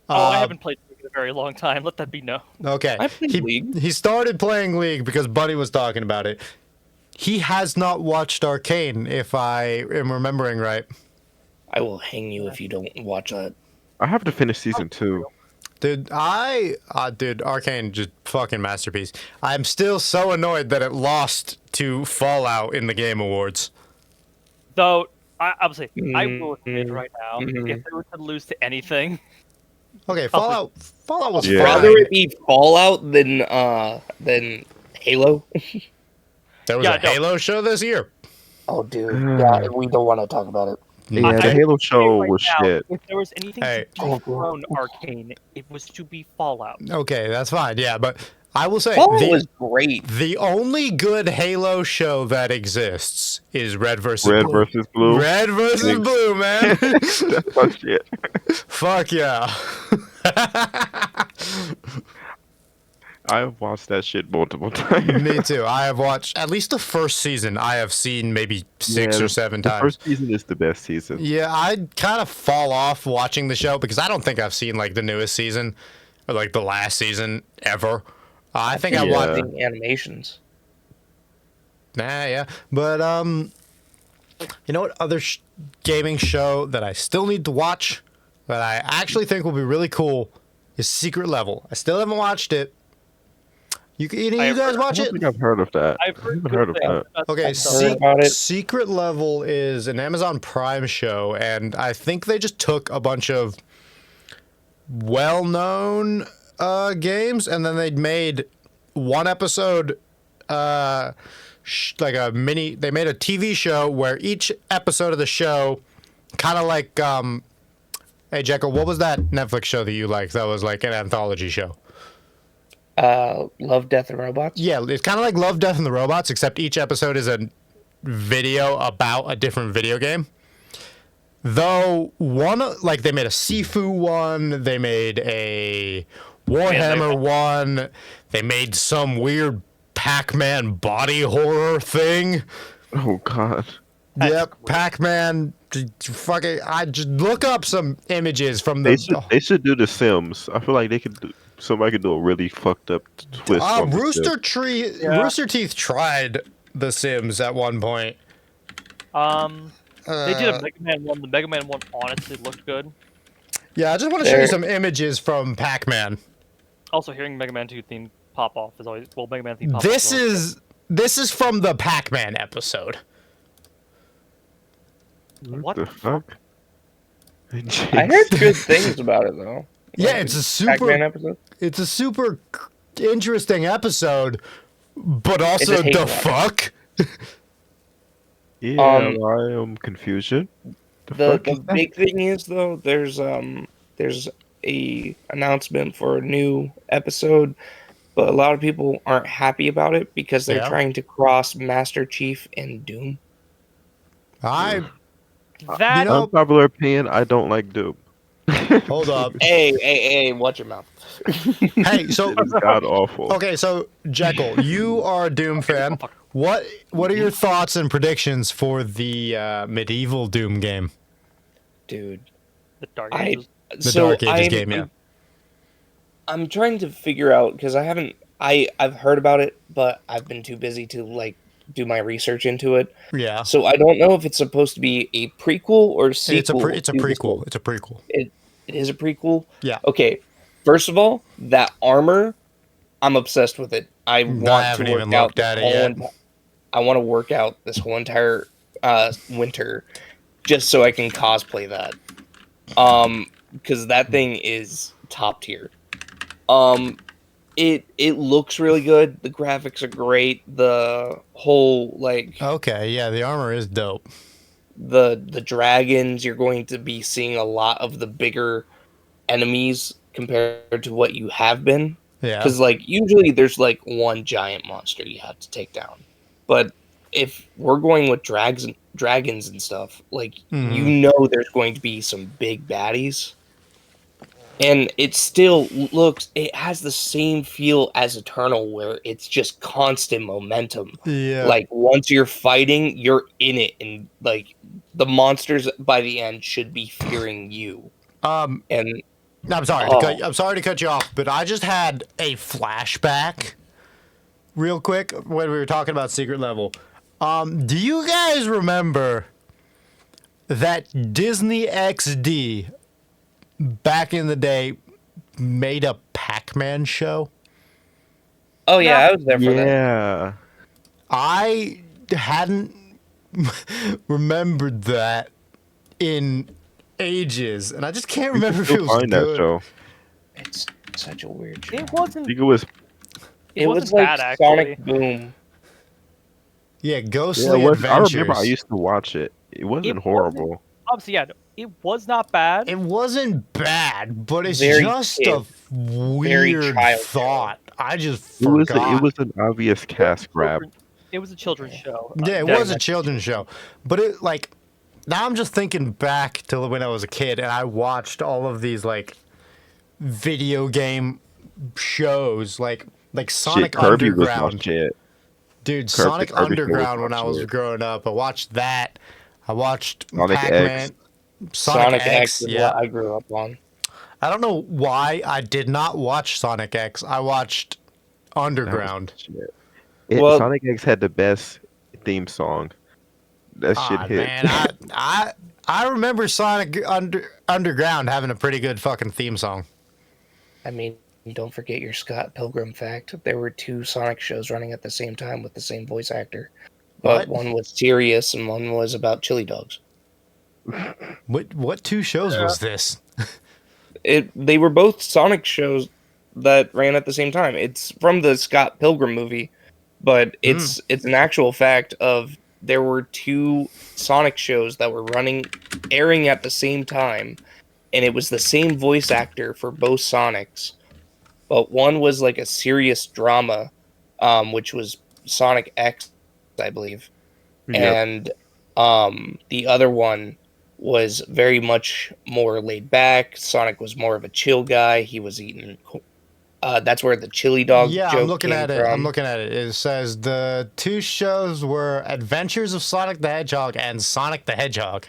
Oh, I haven't played League in a very long time. Let that be known. Okay. I played League. He started playing League because Bunny was talking about it. He has not watched Arcane, if I am remembering right. I will hang you if you don't watch that. I have to finish season 2. Dude, Arcane just fucking masterpiece. I'm still so annoyed that it lost to Fallout in the Game Awards. Though, I would say, I Mm-hmm. will admit right now, if they were to lose to anything, Okay, Fallout was Yeah. Rather fine. it be Fallout than Halo. There was Yeah, a no. Halo show this year. Oh, dude. Yeah, we don't want to talk about it. Yeah, the I- Halo I'll show say right was now, shit. if there was anything Hey. to dethrone Arcane, it was to be Fallout. Okay, that's fine. Yeah, but I will say Fallout was great. the only good Halo show that exists is Red versus Red Blue. versus Blue. Red versus Thanks. Blue, man. That's my shit. Fuck yeah. I have watched that shit multiple times. Me too. I have watched at least the first season. I have seen maybe six Yeah, or seven the times. first season is the best season. Yeah, I kind of fall off watching the show because I don't think I've seen like the newest season or like the last season ever. I think I Yeah. watched. The animations. Nah, yeah, but you know what? Other gaming show that I still need to watch that I actually think will be really cool is Secret Level. I still haven't watched it. You guys I watch don't it? think I've heard of that. I've heard, haven't good heard of things that. about Okay, that show. Heard about it. Secret Level is an Amazon Prime show, and I think they just took a bunch of well-known games, and then they made one episode, like a mini. They made a TV show where each episode of the show, kind of like, hey Jekyll, what was that Netflix show that you liked? That was like an anthology show. Love, Death, and Robots. Yeah, it's kind of like Love, Death, and the Robots, except each episode is a video about a different video game. Though one, like they made a Sifu one, they made a Warhammer one, they made some weird Pac-Man body horror thing. Oh god. Yep, Pac-Man. Fucking, I just look up some images from the. They should do The Sims. I feel like they could do. Somebody could do a really fucked up twist. on The Sims. Rooster Teeth tried The Sims at one point. They did a Mega Man one. The Mega Man one honestly looked good. Yeah, I just want to show you some images from Pac-Man. Also, hearing Mega Man 2 theme pop off is always Mega Man theme pop off. This is from the Pac-Man episode. What the fuck? I heard good things about it though. Yeah, it's a Pac-Man episode. it's a super interesting episode, but also It's a hate the watch. fuck. Yeah, I am confusion. The fuck is that? big thing is though, there's a announcement for a new episode, but a lot of people aren't happy about it because they're Yeah. trying to cross Master Chief and Doom. I That You know- Unpopular opinion, I don't like Doom. Hold up. Hey, watch your mouth. Hey, so It is god awful. okay, so Jekyll, you are a Doom fan. What are your thoughts and predictions for the medieval Doom game? Dude, the Dark I Ages. The Dark Ages game, yeah. I'm trying to figure out because I've heard about it, but I've been too busy to like do my research into it. Yeah. So I don't know if it's supposed to be a prequel or sequel. It's a to this prequel. one. It's a prequel. It is a prequel. Yeah. Okay. First of all, that armor, I'm obsessed with it. I want haven't to work even out looked at it yet. I want to work out this whole entire winter just so I can cosplay that. Because that thing is top tier. It looks really good. The graphics are great. The whole like Okay, yeah, the armor is dope. the dragons, you're going to be seeing a lot of the bigger enemies compared to what you have been. Yeah. Because like usually there's like one giant monster you have to take down, but if we're going with dragons and stuff, like you know there's going to be some big baddies, and it still it has the same feel as Eternal, where it's just constant momentum. Yeah. Like once you're fighting, you're in it, and like the monsters by the end should be fearing you. And I'm sorry. I'm sorry to cut you off, but I just had a flashback, real quick, when we were talking about Secret Level. Do you guys remember that Disney XD back in the day made a Pac-Man show? oh yeah, I was there for that. Yeah. I hadn't remembered that in ages, and I just can't remember if it Still was find that good. show. It's such a weird show. It wasn't. I think it was. It was wasn't like bad, actually. Sonic Boom. Yeah, Yeah, Ghostly it was, I Adventures. remember I used to watch it. It wasn't horrible. Obviously, yeah, it was not bad. It wasn't bad, but it's Very just kid. a weird child thought. I just It was. forgot. It was an obvious cast grab. It was a children's show. Yeah, it was a children's show, but it like now I'm just thinking back to when I was a kid and I watched all of these like video game shows like Sonic Shit, Kirby was my Underground. shit. Dude, Kirby- Sonic Kirby show was Underground when my I was shit. growing up. I watched that. I watched Sonic Pac-Man. Sonic X, is yeah. what I grew up on. I don't know why I did not watch Sonic X. I watched Underground. Shit. Well- Sonic X had the best theme song. That shit hit. Man, I remember Sonic Underground having a pretty good fucking theme song. I mean, don't forget your Scott Pilgrim fact. There were 2 Sonic shows running at the same time with the same voice actor. But What? one was serious and one was about chili dogs. What 2 shows was this? They were both Sonic shows that ran at the same time. It's from the Scott Pilgrim movie, but it's an actual fact of there were 2 Sonic shows that were airing at the same time, and it was the same voice actor for both Sonics. But one was like a serious drama, which was Sonic X, I believe. Yep. And the other one was very much more laid back. Sonic was more of a chill guy. He was eating. That's where the chili dog. Yeah, joke I'm looking came at it. from. I'm looking at it. It says the 2 shows were Adventures of Sonic the Hedgehog and Sonic the Hedgehog.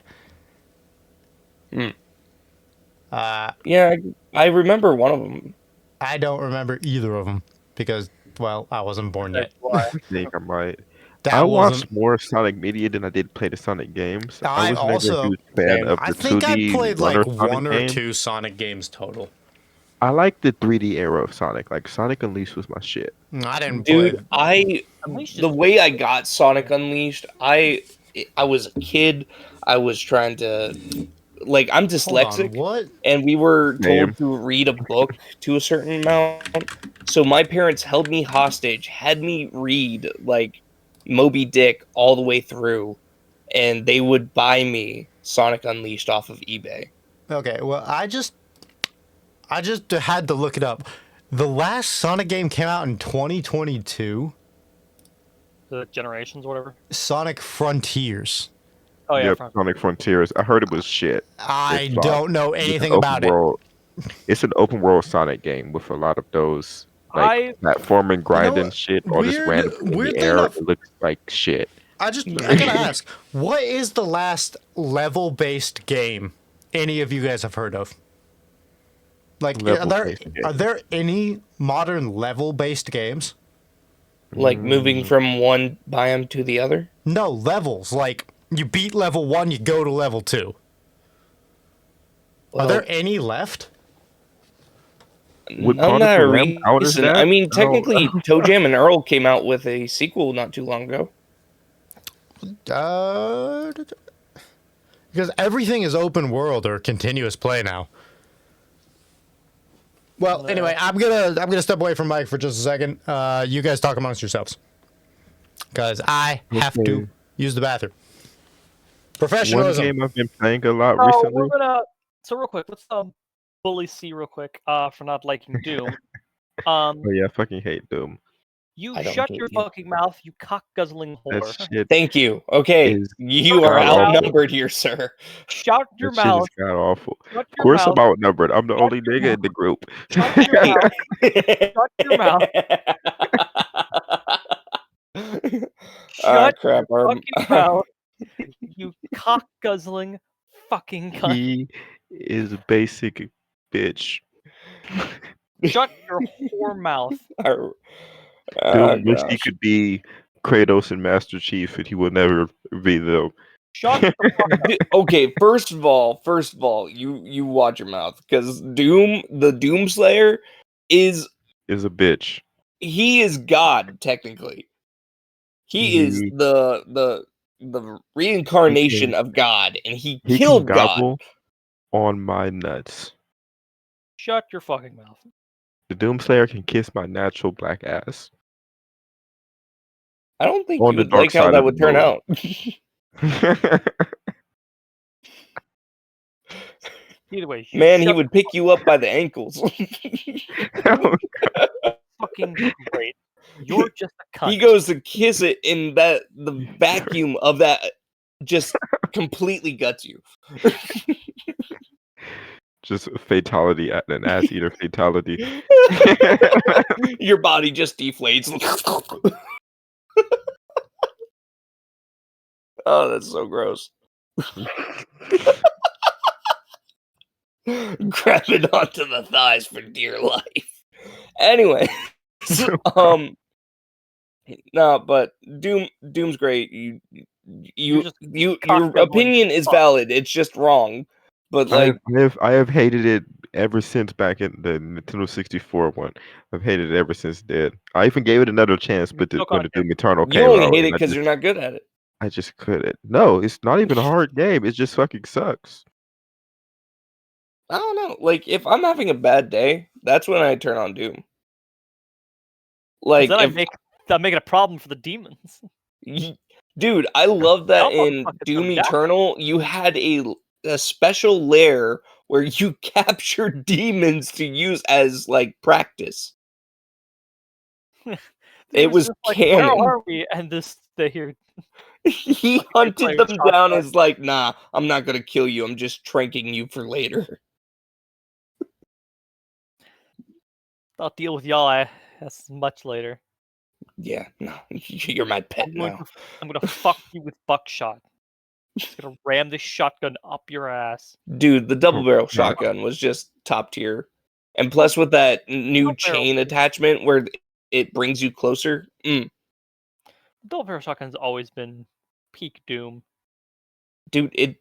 Yeah, I remember one of them. I don't remember either of them because, well, I wasn't born yet. I think I might. That I wasn't. watched more Sonic media than I did play the Sonic games. I was also- never a huge fan of the I think I 2D played like runner Sonic 1 or game. 2 Sonic games total. I like the 3D era of Sonic. Like Sonic Unleashed was my shit. I didn't play. Dude, Unleashed is- the way I got Sonic Unleashed, I was a kid. I was trying to, like, I'm Hold on, dyslexic, what? and we were Same. told to read a book to a certain amount. So my parents held me hostage, had me read like Moby Dick all the way through, and they would buy me Sonic Unleashed off of eBay. Okay, well, I just had to look it up. The last Sonic game came out in 2022. The Generations, whatever. Sonic Frontiers. Oh yeah, Yep, Sonic Frontiers. I heard it was shit. I It's, don't know it's an anything open about it. world. It's an open world Sonic game with a lot of those like platforming, grinding shit, or just random in the weirdly air. enough, It looks like shit. I gotta ask, what is the last level-based game any of you guys have heard of? Like, are there any modern level-based games? Like moving from one biome to the other? No, levels. Like, you beat level 1, you go to level 2. Well, are there any left? Would none that are Rim count as recent. that? I mean, I don't- technically, Toe Jam and Earl came out with a sequel not too long ago. Because everything is open world or continuous play now. Well, anyway, I'm gonna step away from Mike for just a second. You guys talk amongst yourselves, because I have to use the bathroom. Professionalism. One game I've been playing a lot Oh, recently. we're gonna. So real quick, let's bully C real quick. For not liking Doom. Oh yeah, I fucking hate Doom. You I don't shut hate your you. fucking mouth, you cock guzzling That whore. shit Thank you. Okay, is you are god-awful. outnumbered here, sir. Shut your That shit is mouth. god awful. Shut Of your course mouth. I'm outnumbered. I'm the Shut only your nigga in the group. Shut your mouth. Shut your mouth. Shut crap. your fucking mouth. You cock guzzling fucking cunt. He is a basic bitch. Shut your whore mouth. Doom wish he could be Kratos and Master Chief, and he will never be them. Shut the fuck up. Okay, first of all, you watch your mouth, because Doom, the Doomslayer, is a bitch. He is God, technically. He is the reincarnation of God, and he killed can God. gobble on my nuts. Shut your fucking mouth. The Doomslayer can kiss my natural black ass. I don't think On you the would dark like how side that of would the turn moon. out. Either way, Man, he would pick you up by the ankles. Fucking great. You're just a cunt. He goes to kiss it, and the vacuum of that just completely guts you. Just a fatality, an ass eater fatality. Your body just deflates. Oh, that's so gross. Grabbing onto the thighs for dear life. Anyway, no, but Doom's great. Your opinion is valid. It's just wrong. But like, I have hated it ever since back in the Nintendo 64 one. I've hated it ever since then. I even gave it another chance, but when the Doom Eternal came out, you only hate it because you're not good at it. I just couldn't. No, it's not even a hard game. It just fucking sucks. I don't know. Like, if I'm having a bad day, that's when I turn on Doom. Like, then I'm making a problem for the demons. Dude, I love that in Doom Eternal, you had a special lair where you capture demons to use as like practice. It was canon. Where are we? And they hear. He hunted them down as like, nah, I'm not gonna kill you. I'm just tranking you for later. I'll deal with y'all as much later. Yeah, no, you're my pet now. I'm gonna fuck you with buckshot. I'm just gonna ram this shotgun up your ass. Dude, the double barrel shotgun was just top tier. And plus with that new chain attachment where it brings you closer. Double barrel shotgun's always been peak Doom. Dude,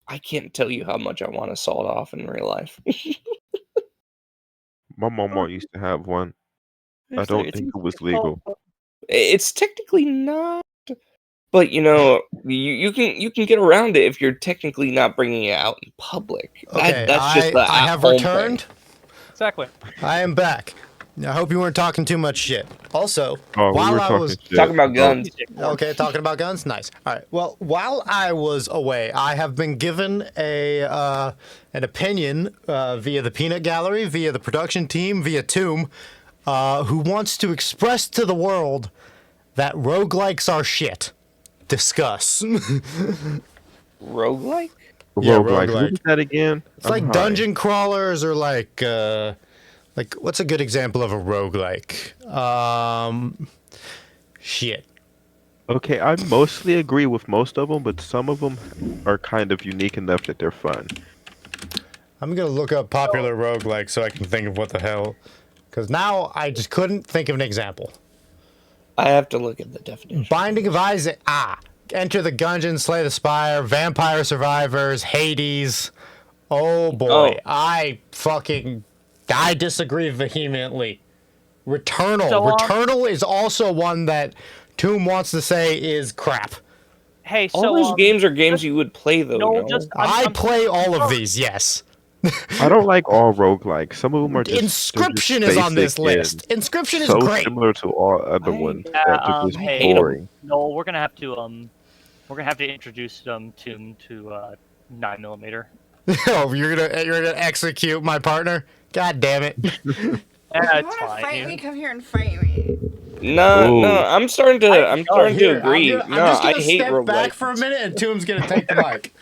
I can't tell you how much I want to saw it off in real life. My mama used to have one. I don't think it was legal. It's technically not, but you know, you can get around it if you're technically not bringing it out in public. Okay, that's just I have returned. Thing. Exactly. I am back. I hope you weren't talking too much shit. Also, while I was talking about guns. Okay, talking about guns. Nice. All right. Well, while I was away, I have been given an opinion via the Peanut Gallery, via the production team, via Tomb, who wants to express to the world that roguelikes are shit. Discuss. Roguelike? Yeah, Roguelike. roguelike. What is that again? It's like dungeon crawlers or like what's a good example of a roguelike? Shit. Okay, I mostly agree with most of them, but some of them are kind of unique enough that they're fun. I'm gonna look up popular roguelike so I can think of what the hell. Because now I just couldn't think of an example. I have to look at the definition. Binding of Isaac. Enter the Gungeon, Slay the Spire, Vampire Survivors, Hades. Oh boy. Oh. I disagree vehemently. Returnal. So, Returnal is also one that Tomb wants to say is crap. Hey, so All those games are games you would play, though. no, No, just I play all of these, yes. I don't like all roguelikes. Some of them are just Inscription is on this list. Inscription is so great. similar to all other ones that they're just hey, boring. No, we're gonna have to introduce Tomb to 9mm. Oh, you're gonna execute my partner? God damn it. Yeah, You it's wanna fine. fight me? Come here and fight me. no. I'm starting to agree. I'm just I gonna hate step roguelikes. back for a minute and Tomb's gonna take the mic.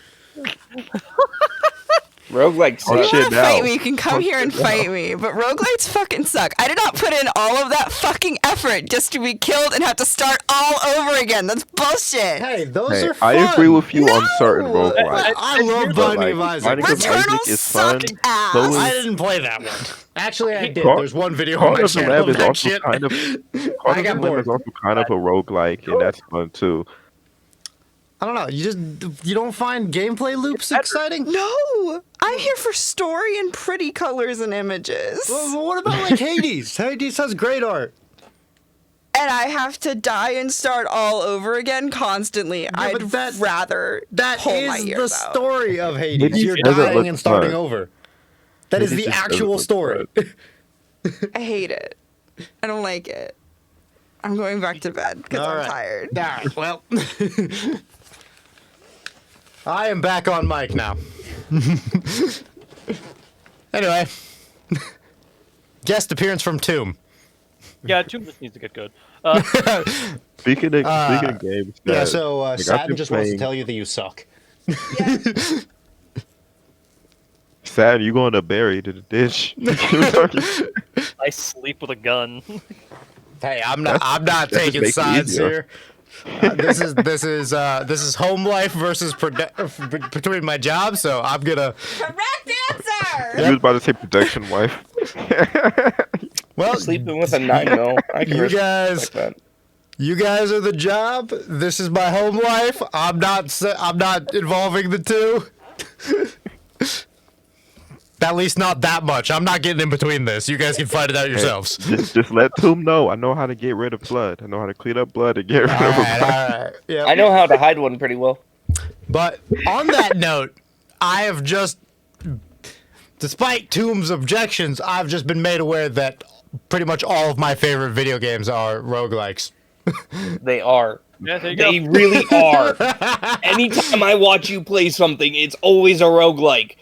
Roguelikes. Oh, You shit, wanna now. fight me? You can come Oh, here and shit, now. fight me. But roguelites fucking suck. I did not put in all of that fucking effort just to be killed and have to start all over again. That's bullshit. Hey, those Hey, are fun. I agree with you on certain No! roguelikes. I love Binding of Isaac. Binding of Isaac Returnal is fun. sucked ass. So I is didn't play that one. Actually, I did. Call- There's one video Call on my of the channel Lamb of is that also shit. kind of Call I of got the Lamb bored. is also kind of a roguelike, and that's fun too. I don't know. You don't find gameplay loops exciting? No! I'm here for story and pretty colors and images. Well, what about like Hades? Hades has great art. And I have to die and start all over again constantly. I'd but that- rather That pull my is ears the out. story of Hades. Hades You're doesn't dying look and starting fun. over. That is Hades the just doesn't actual look story. I hate it. I don't like it. I'm going back to bed because All I'm right. tired. All right, well. I am back on mic now. Anyway. Guest appearance from Tomb. Yeah, Tomb just needs to get good. Speaking of games, Yeah, that, so like, I've Satin been just wants to playing- tell you that you suck. Sad, you going to bury to the ditch? I sleep with a gun. Hey, I'm not that just taking makes it sides easier. here. This is home life versus between my job, so I'm gonna. Correct answer! You was about to say production wife. Well, Sleeping with a 9mm. I can you respect guys, that. you guys are the job. This is my home life. I'm not involving the two. At least not that much. I'm not getting in between this. You guys can fight it out yourselves. just let Tomb know. I know how to get rid of blood. I know how to clean up blood and get rid All of right, blood. all right. Yep. I know how to hide one pretty well. But on that note, I have just, despite Tomb's objections, I've just been made aware that pretty much all of my favorite video games are roguelikes. They are. Yeah, there you They go. really are. Anytime I watch you play something, it's always a roguelike.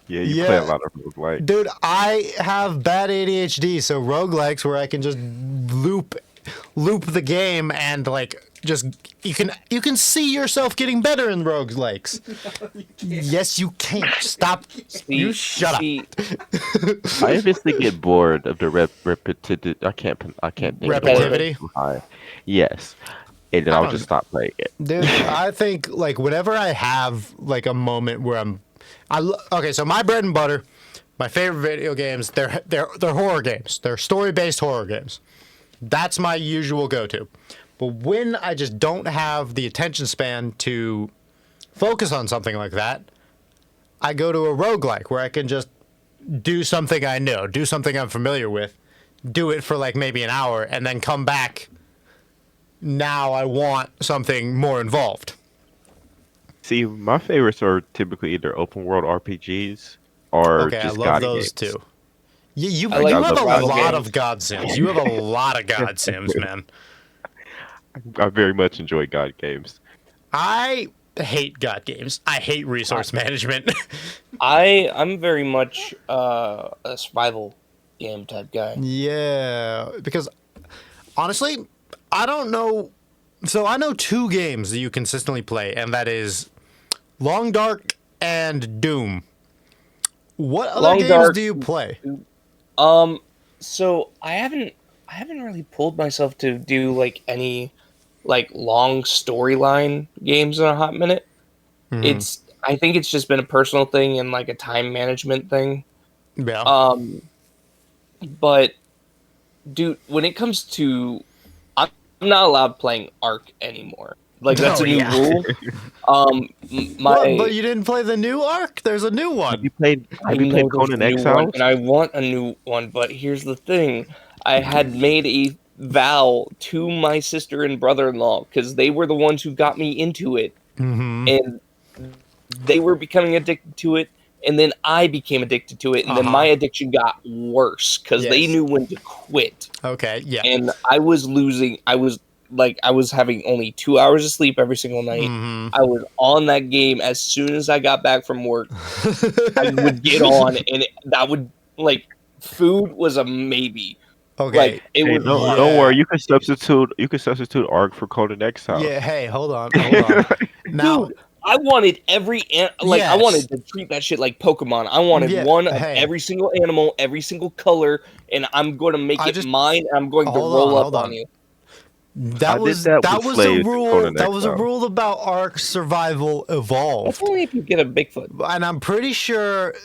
Yeah, you Yeah. play a lot of roguelike. Dude, I have bad ADHD, so roguelikes where I can just loop the game and like just you can see yourself getting better in roguelikes. Yes, you can. Stop. You shut up. I obviously get bored of the repetitive. I can't think of the word. Repetitivity? Too high. Yes, and then I I'll don't- just stop playing it. Dude, I think like whenever I have like a moment where okay, so my bread and butter, my favorite video games, they're horror games. They're story-based horror games. That's my usual go-to. But when I just don't have the attention span to focus on something like that, I go to a roguelike where I can just do something I know, do something I'm familiar with, do it for like maybe an hour, and then come back. Now I want something more involved. See, my favorites are typically either open world RPGs or Okay, I just love God those games. too. You I like have a survival lot games. of God Sims. You have a lot of God Sims, man. I very much enjoy God games. I hate God games. I hate resource management. I'm very much a survival game type guy. Yeah, because honestly, I don't know So I know 2 games that you consistently play, and that is Long Dark and Doom. What other Long games Dark- do you play? So I haven't really pulled myself to do like any like long storyline games in a hot minute. I think it's just been a personal thing and like a time management thing. Yeah. But dude, when it comes to, I'm not allowed playing Ark anymore. Like that's Oh, a new yeah. rule. What, but you didn't play the new Ark? There's a new Have one. you played I know there's Conan a new Exiles? one, and I want a new one. But here's the thing: I had made a vow to my sister and brother-in-law because they were the ones who got me into it, and they were becoming addicted to it, and then I became addicted to it, and then my addiction got worse because they Yes. knew when to quit, Okay, yeah. and I was losing. I was having only 2 hours of sleep every single night. I was on that game as soon as I got back from work. I would get on, and that would like food was a maybe. Okay. Like it Hey, was. don't worry. You can substitute Ark for Conan Exiles. Yeah, hey, hold on. Now, Dude, I wanted every I Yes. wanted to treat that shit like Pokemon. I wanted Yeah, one of hey. every single animal, every single color, and I'm going to make it mine. And I'm going to Hold roll on, up hold on on. you. that I did was that that with was slaves a in rule. Conan That was a Exiles. rule about Ark Survival Evolved, That's only if you get a Bigfoot. and I'm pretty sure.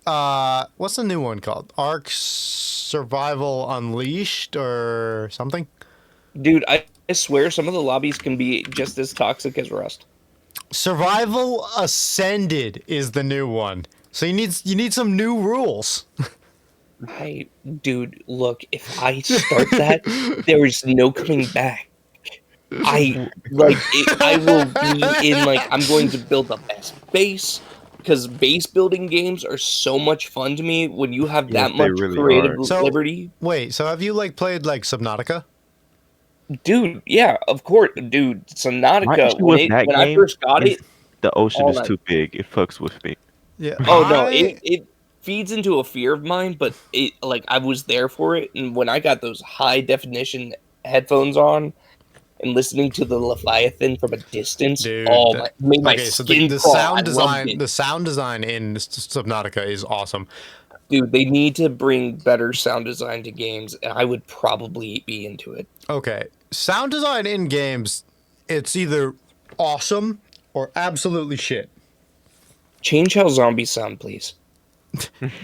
What's the new one called? Ark Survival Unleashed or something? Dude, I swear some of the lobbies can be just as toxic as Rust. Survival Ascended is the new one. So you need some new rules. Hey, dude, look, if I start that, there is no coming back. I will be in I'm going to build the best base because base building games are so much fun to me when you have Yes, that they much really creative are. So- liberty. Wait, so have you played Subnautica? Dude, yeah, of course, dude. My Subnautica, issue with that when I game first got is it, the ocean all is that- too big. It fucks with me. Yeah. oh no, it feeds into a fear of mine, but it I was there for it, and when I got those high definition headphones on and listening to the Leviathan from a distance, Dude, made my okay, so skin the crawl. sound I loved design, it. the sound design in Subnautica is awesome. Dude, they need to bring better sound design to games, and I would probably be into it. Okay, sound design in games, it's either awesome or absolutely shit. Change how zombies sound, please.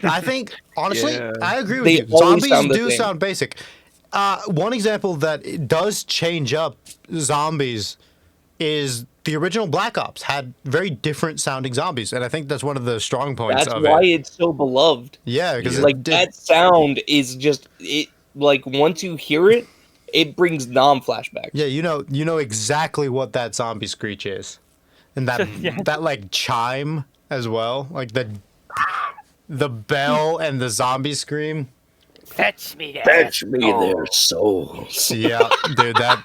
I think honestly, Yeah. I agree with They you. always Zombies sound the do same. sound basic. One example that it does change up zombies is the original Black Ops had very different sounding zombies, and I think that's one of the strong points That's of why it. it's so beloved. Yeah, because That sound is just it. Like once you hear it, it brings flashbacks. Yeah, you know exactly what that zombie screech is, and that Yeah. that chime as well, like the bell and the zombie scream. Fetch me there. Fetch me their souls. Yeah, dude, that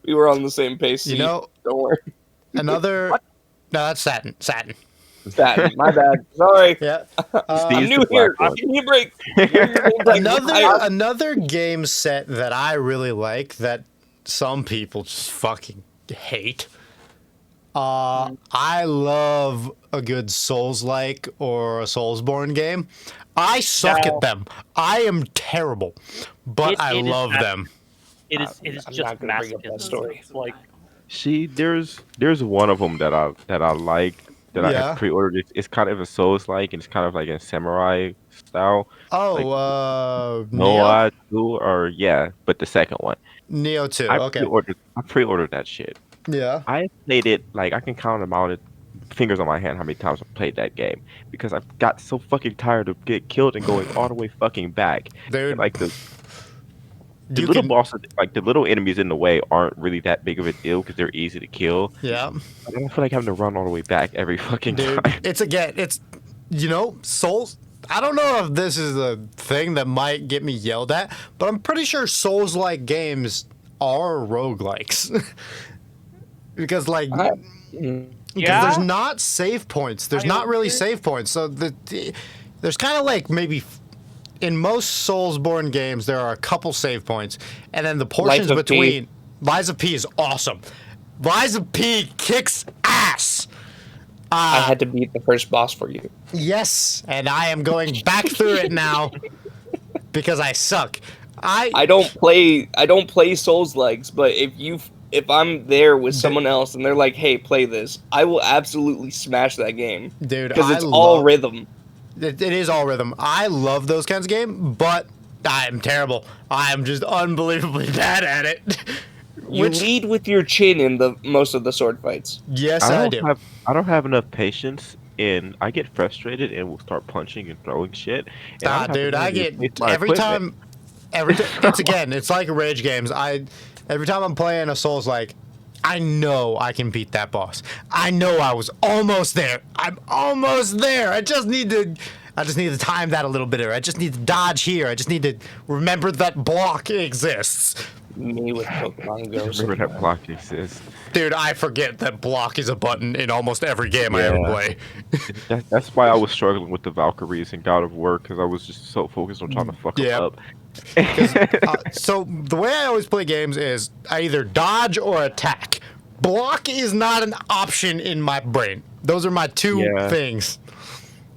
We were on the same pace. you Steve. know Don't worry. another. No, that's Satin. Satin. That, my bad. Sorry. Yeah. I'm Steve's new the here. black I'm one. giving you a break. Another game set that I really like that some people just fucking hate. I love a good Souls-like or a Soulsborne game. I suck Now- at them. I am terrible, but I It is love that- them. It is I'm just not gonna bring up that masochism. story. Like See, there's one of them that I like that I Yeah. have pre-ordered. It's kind of a Souls-like, and it's kind of like a samurai style. Oh, No, Neo? I do, or yeah, but the second one. Neo 2. I Okay. pre-ordered that shit. Yeah. I played it like I can count them out, fingers on my hand, how many times I've played that game because I got so fucking tired of getting killed and going all the way fucking back. Dude, Like the you little can- bosses, like the little enemies in the way, aren't really that big of a deal because they're easy to kill. Yeah. I don't feel like having to run all the way back every fucking Dude, time. it's Souls. I don't know if this is a thing that might get me yelled at, but I'm pretty sure Souls-like games are roguelikes. because Yeah? there's not save points. There's I not really agree. save points. So there's kind of like maybe in most Soulsborne games, there are a couple save points, and then the portions Lies of P. between. Lies of P is awesome. Lies of P kicks ass. I had to beat the first boss for you. Yes, and I am going back through it now because I suck. I don't play Souls legs, but if I'm there with someone else and they're like, "Hey, play this," I will absolutely smash that game, dude, because it's all rhythm. It is all rhythm. I love those kinds of games, but I'm terrible. I'm just unbelievably bad at it. You lead with your chin in most of the sword fights. Yes, I do. I don't have enough patience, and I get frustrated and will start punching and throwing shit. And Dude, I get every time. It's like rage games. Every time I'm playing a Souls, like, I know I can beat that boss. I know I was almost there. I'm almost there. I just need to time that a little bit. I just need to dodge here. I just need to remember that block exists. Me with Pokemon Go. Remember that block exists. Dude, I forget that block is a button in almost every game I ever play. That's why I was struggling with the Valkyries and God of War, because I was just so focused on trying to fuck them up. So the way I always play games is I either dodge or attack. Block is not an option in my brain. Those are my two things.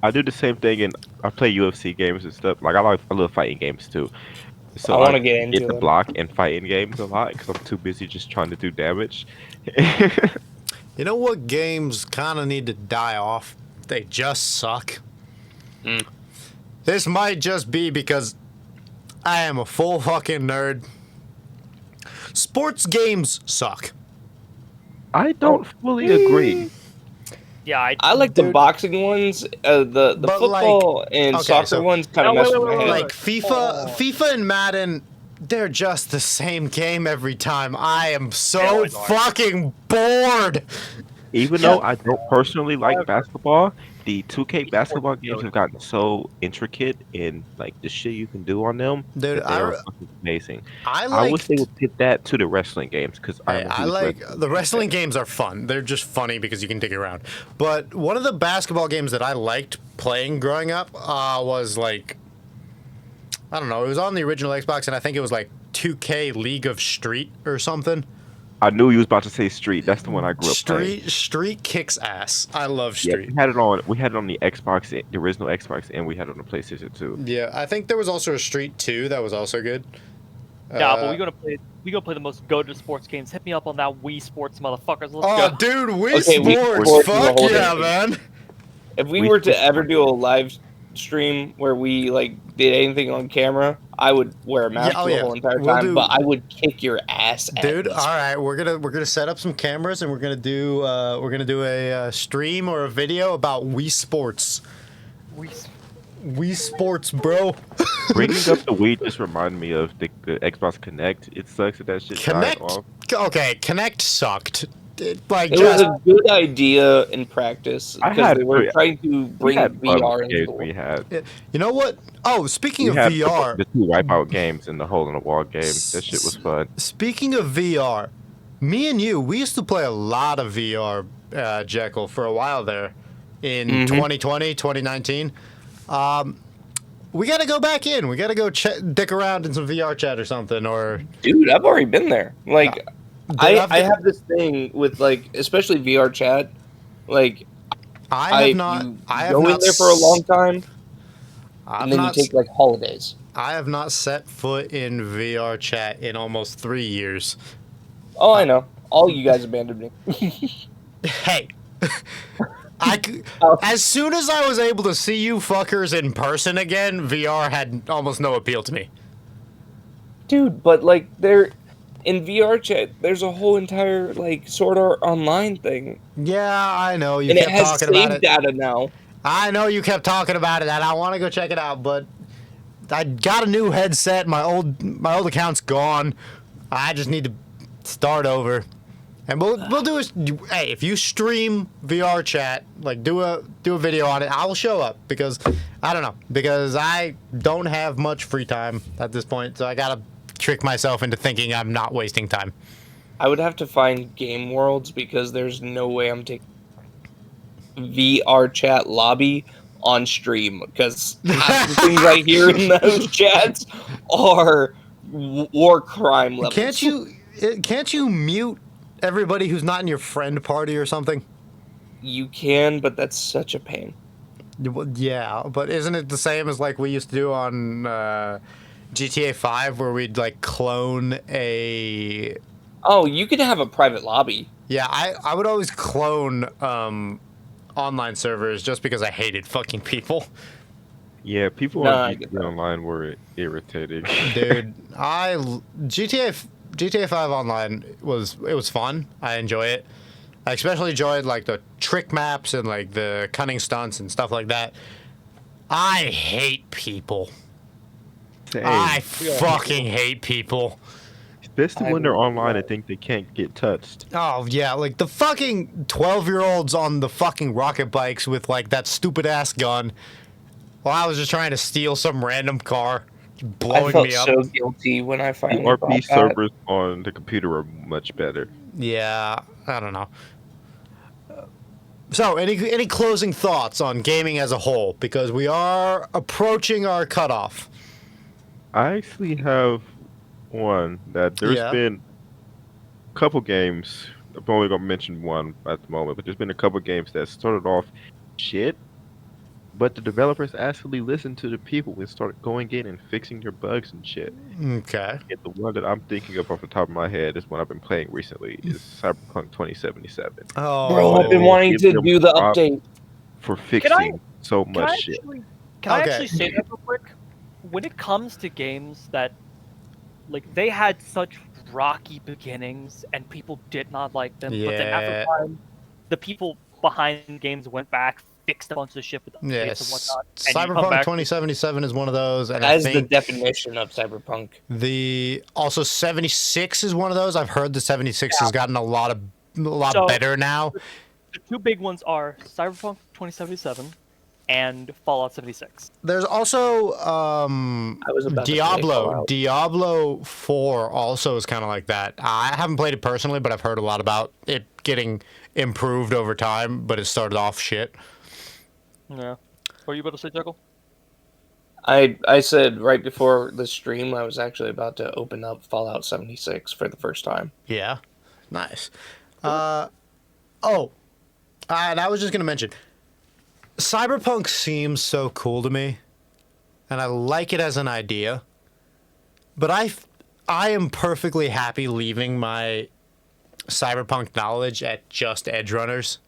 I do the same thing, and I play UFC games and stuff. Like I love fighting games too. So I want to get into the block and fighting games a lot because I'm too busy just trying to do damage. You know what games kind of need to die off? They just suck. This might just be because I am a full fucking nerd. Sports games suck. I don't fully agree. Yeah, I like the boxing ones. The football and soccer ones kind of mess with my head. Like FIFA and Madden, they're just the same game every time. I am so fucking bored. Even though I don't personally like basketball, the 2K basketball games have gotten so intricate in like the shit you can do on them. Dude, they're fucking amazing. I wish they would pit that to the wrestling games because I like the wrestling games are fun. They're just funny because you can dig around. But one of the basketball games that I liked playing growing up was like, I don't know, it was on the original Xbox, and I think it was like 2K League of Street or something. I knew you was about to say Street. That's the one I grew up playing. Street kicks ass. I love Street. Yeah, we had it on the Xbox, the original Xbox, and we had it on the PlayStation 2. Yeah, I think there was also a Street 2 that was also good. Yeah, but we gonna play the most goated sports games. Hit me up on that Wii Sports, motherfuckers. Let's go. Dude, Wii Sports. Fuck yeah, man. If we were to ever do a live stream where we like did anything on camera, I would wear a mask the whole entire time, but I would kick your ass. Dude, all right, we're gonna set up some cameras and we're gonna do a stream or a video about Wii Sports. Wii Sports, bro. Bringing up the Wii just reminded me of the Xbox Connect. It sucks that shit died off. Okay, Connect sucked. It was a good idea in practice because they were trying to bring VR into the world. You know what? Oh, speaking of VR, the two Wipeout games and the Hole in the Wall game. That shit was fun. Speaking of VR, me and you, we used to play a lot of VR, Jekyll, for a while there in 2020, 2019. We got to go back in. We got to go dick around in some VR chat or something. Or dude, I've already been there. Like, I have this thing with like, especially VR chat. Like, I have not go in there for a long time, and then you take like holidays. I have not set foot in VR chat in almost 3 years. Oh, I know. All you guys abandoned me. Hey. As soon as I was able to see you fuckers in person again, VR had almost no appeal to me. Dude, but like in VR chat, there's a whole entire like Sword Art Online thing. Yeah, I know. You kept talking about it. Data now. I know you kept talking about it, and I want to go check it out, but I got a new headset. My old account's gone. I just need to start over. And we'll do hey, if you stream VR chat, like do a video on it, I will show up because I don't have much free time at this point, so I gotta trick myself into thinking I'm not wasting time. I would have to find Game Worlds because there's no way I'm taking VR chat lobby on stream because half the things I hear in those chats are war crime levels. Can't you mute everybody who's not in your friend party or something? You can, but that's such a pain. Yeah, but isn't it the same as like we used to do on GTA 5 where we'd like clone a... Oh, you could have a private lobby. Yeah, I would always clone online servers just because I hated fucking people. Yeah, people on GTA Online were irritating. Dude, GTA 5 Online was fun. I enjoy it. I especially enjoyed like the trick maps and like the cunning stunts and stuff like that. I hate people. Same. I fucking hate people. Especially when they're online and think they can't get touched. Oh, yeah, like the fucking 12-year-olds on the fucking rocket bikes with like that stupid ass gun while I was just trying to steal some random car, blowing me up. I felt so guilty when I finally The RP bought that. servers on the computer are much better. Yeah, I don't know. So, any closing thoughts on gaming as a whole? Because we are approaching our cutoff. I actually have one that there's been a couple games. I'm only gonna mention one at the moment, but there's been a couple games that started off shit, but the developers actually listened to the people and started going in and fixing their bugs and shit. Okay. And the one that I'm thinking of off the top of my head is one I've been playing recently is Cyberpunk 2077. Oh, bro, I've been wanting to do the update for fixing so much shit. Can I actually say that real quick? When it comes to games that, like, they had such rocky beginnings and people did not like them, but then after time, the people behind games went back, fixed a bunch of shit with updates and whatnot. Cyberpunk 2077 is one of those. And that is the definition of Cyberpunk. Also 76 is one of those. I've heard the 76 has gotten a lot better now. The two big ones are Cyberpunk 2077 and Fallout 76. There's also Diablo. Diablo 4 also is kind of like that. I haven't played it personally, but I've heard a lot about it getting improved over time, but it started off shit. Yeah. What are you about to say, Jekyll? I said right before the stream I was actually about to open up Fallout 76 for the first time. Yeah. Nice. And I was just going to mention, Cyberpunk seems so cool to me, and I like it as an idea, but I am perfectly happy leaving my Cyberpunk knowledge at just Edgerunners.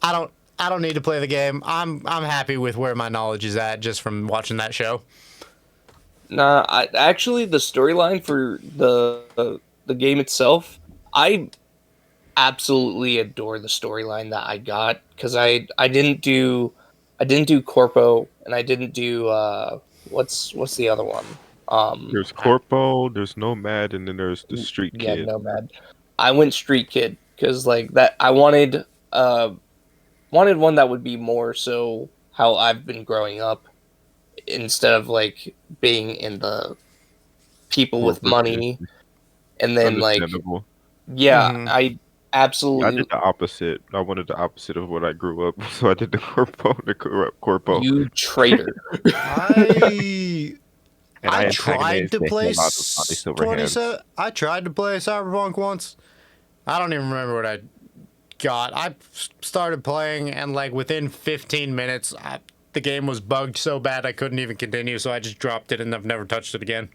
I don't need to play the game. I'm happy with where my knowledge is at just from watching that show. Nah, actually the storyline for the game itself, I absolutely adore the storyline that I got because I didn't do Corpo and I didn't do what's the other one? There's Corpo, there's Nomad, and then there's the Street Kid. Yeah, Nomad. I went Street Kid because like that I wanted one that would be more so how I've been growing up instead of like being in the people with money and then like I absolutely I did the opposite. I wanted the opposite of what I grew up, so I did the Corpo. You traitor. I tried to play I tried to play Cyberpunk once. I don't even remember what I got. I started playing and like within 15 minutes the game was bugged so bad I couldn't even continue, so I just dropped it and I've never touched it again.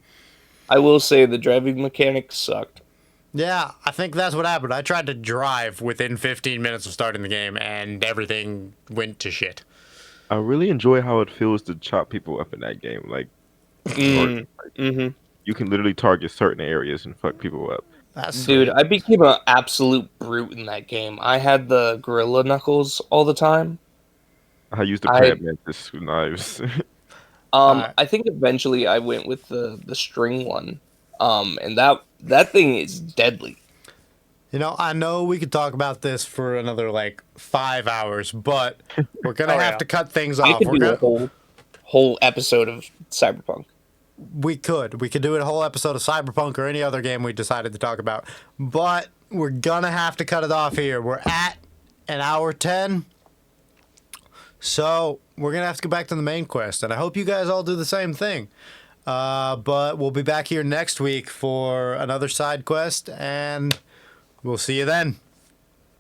I will say the driving mechanics sucked. Yeah, I think that's what happened. I tried to drive within 15 minutes of starting the game and everything went to shit. I really enjoy how it feels to chop people up in that game. Like, you can literally target certain areas and fuck people up. Dude, I became an absolute brute in that game. I had the gorilla knuckles all the time. I used the crab mantis knives. I think eventually I went with the string one. And that thing is deadly. You know, I know we could talk about this for another like 5 hours, but we're gonna have to cut things off. We're gonna do a whole episode of Cyberpunk. We could do a whole episode of Cyberpunk or any other game we decided to talk about, but we're gonna have to cut it off here. We're at an hour 10. So we're going to have to go back to the main quest, and I hope you guys all do the same thing. But we'll be back here next week for another side quest, and we'll see you then.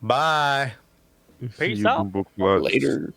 Bye. See Peace you, out. Book Clutch. Later.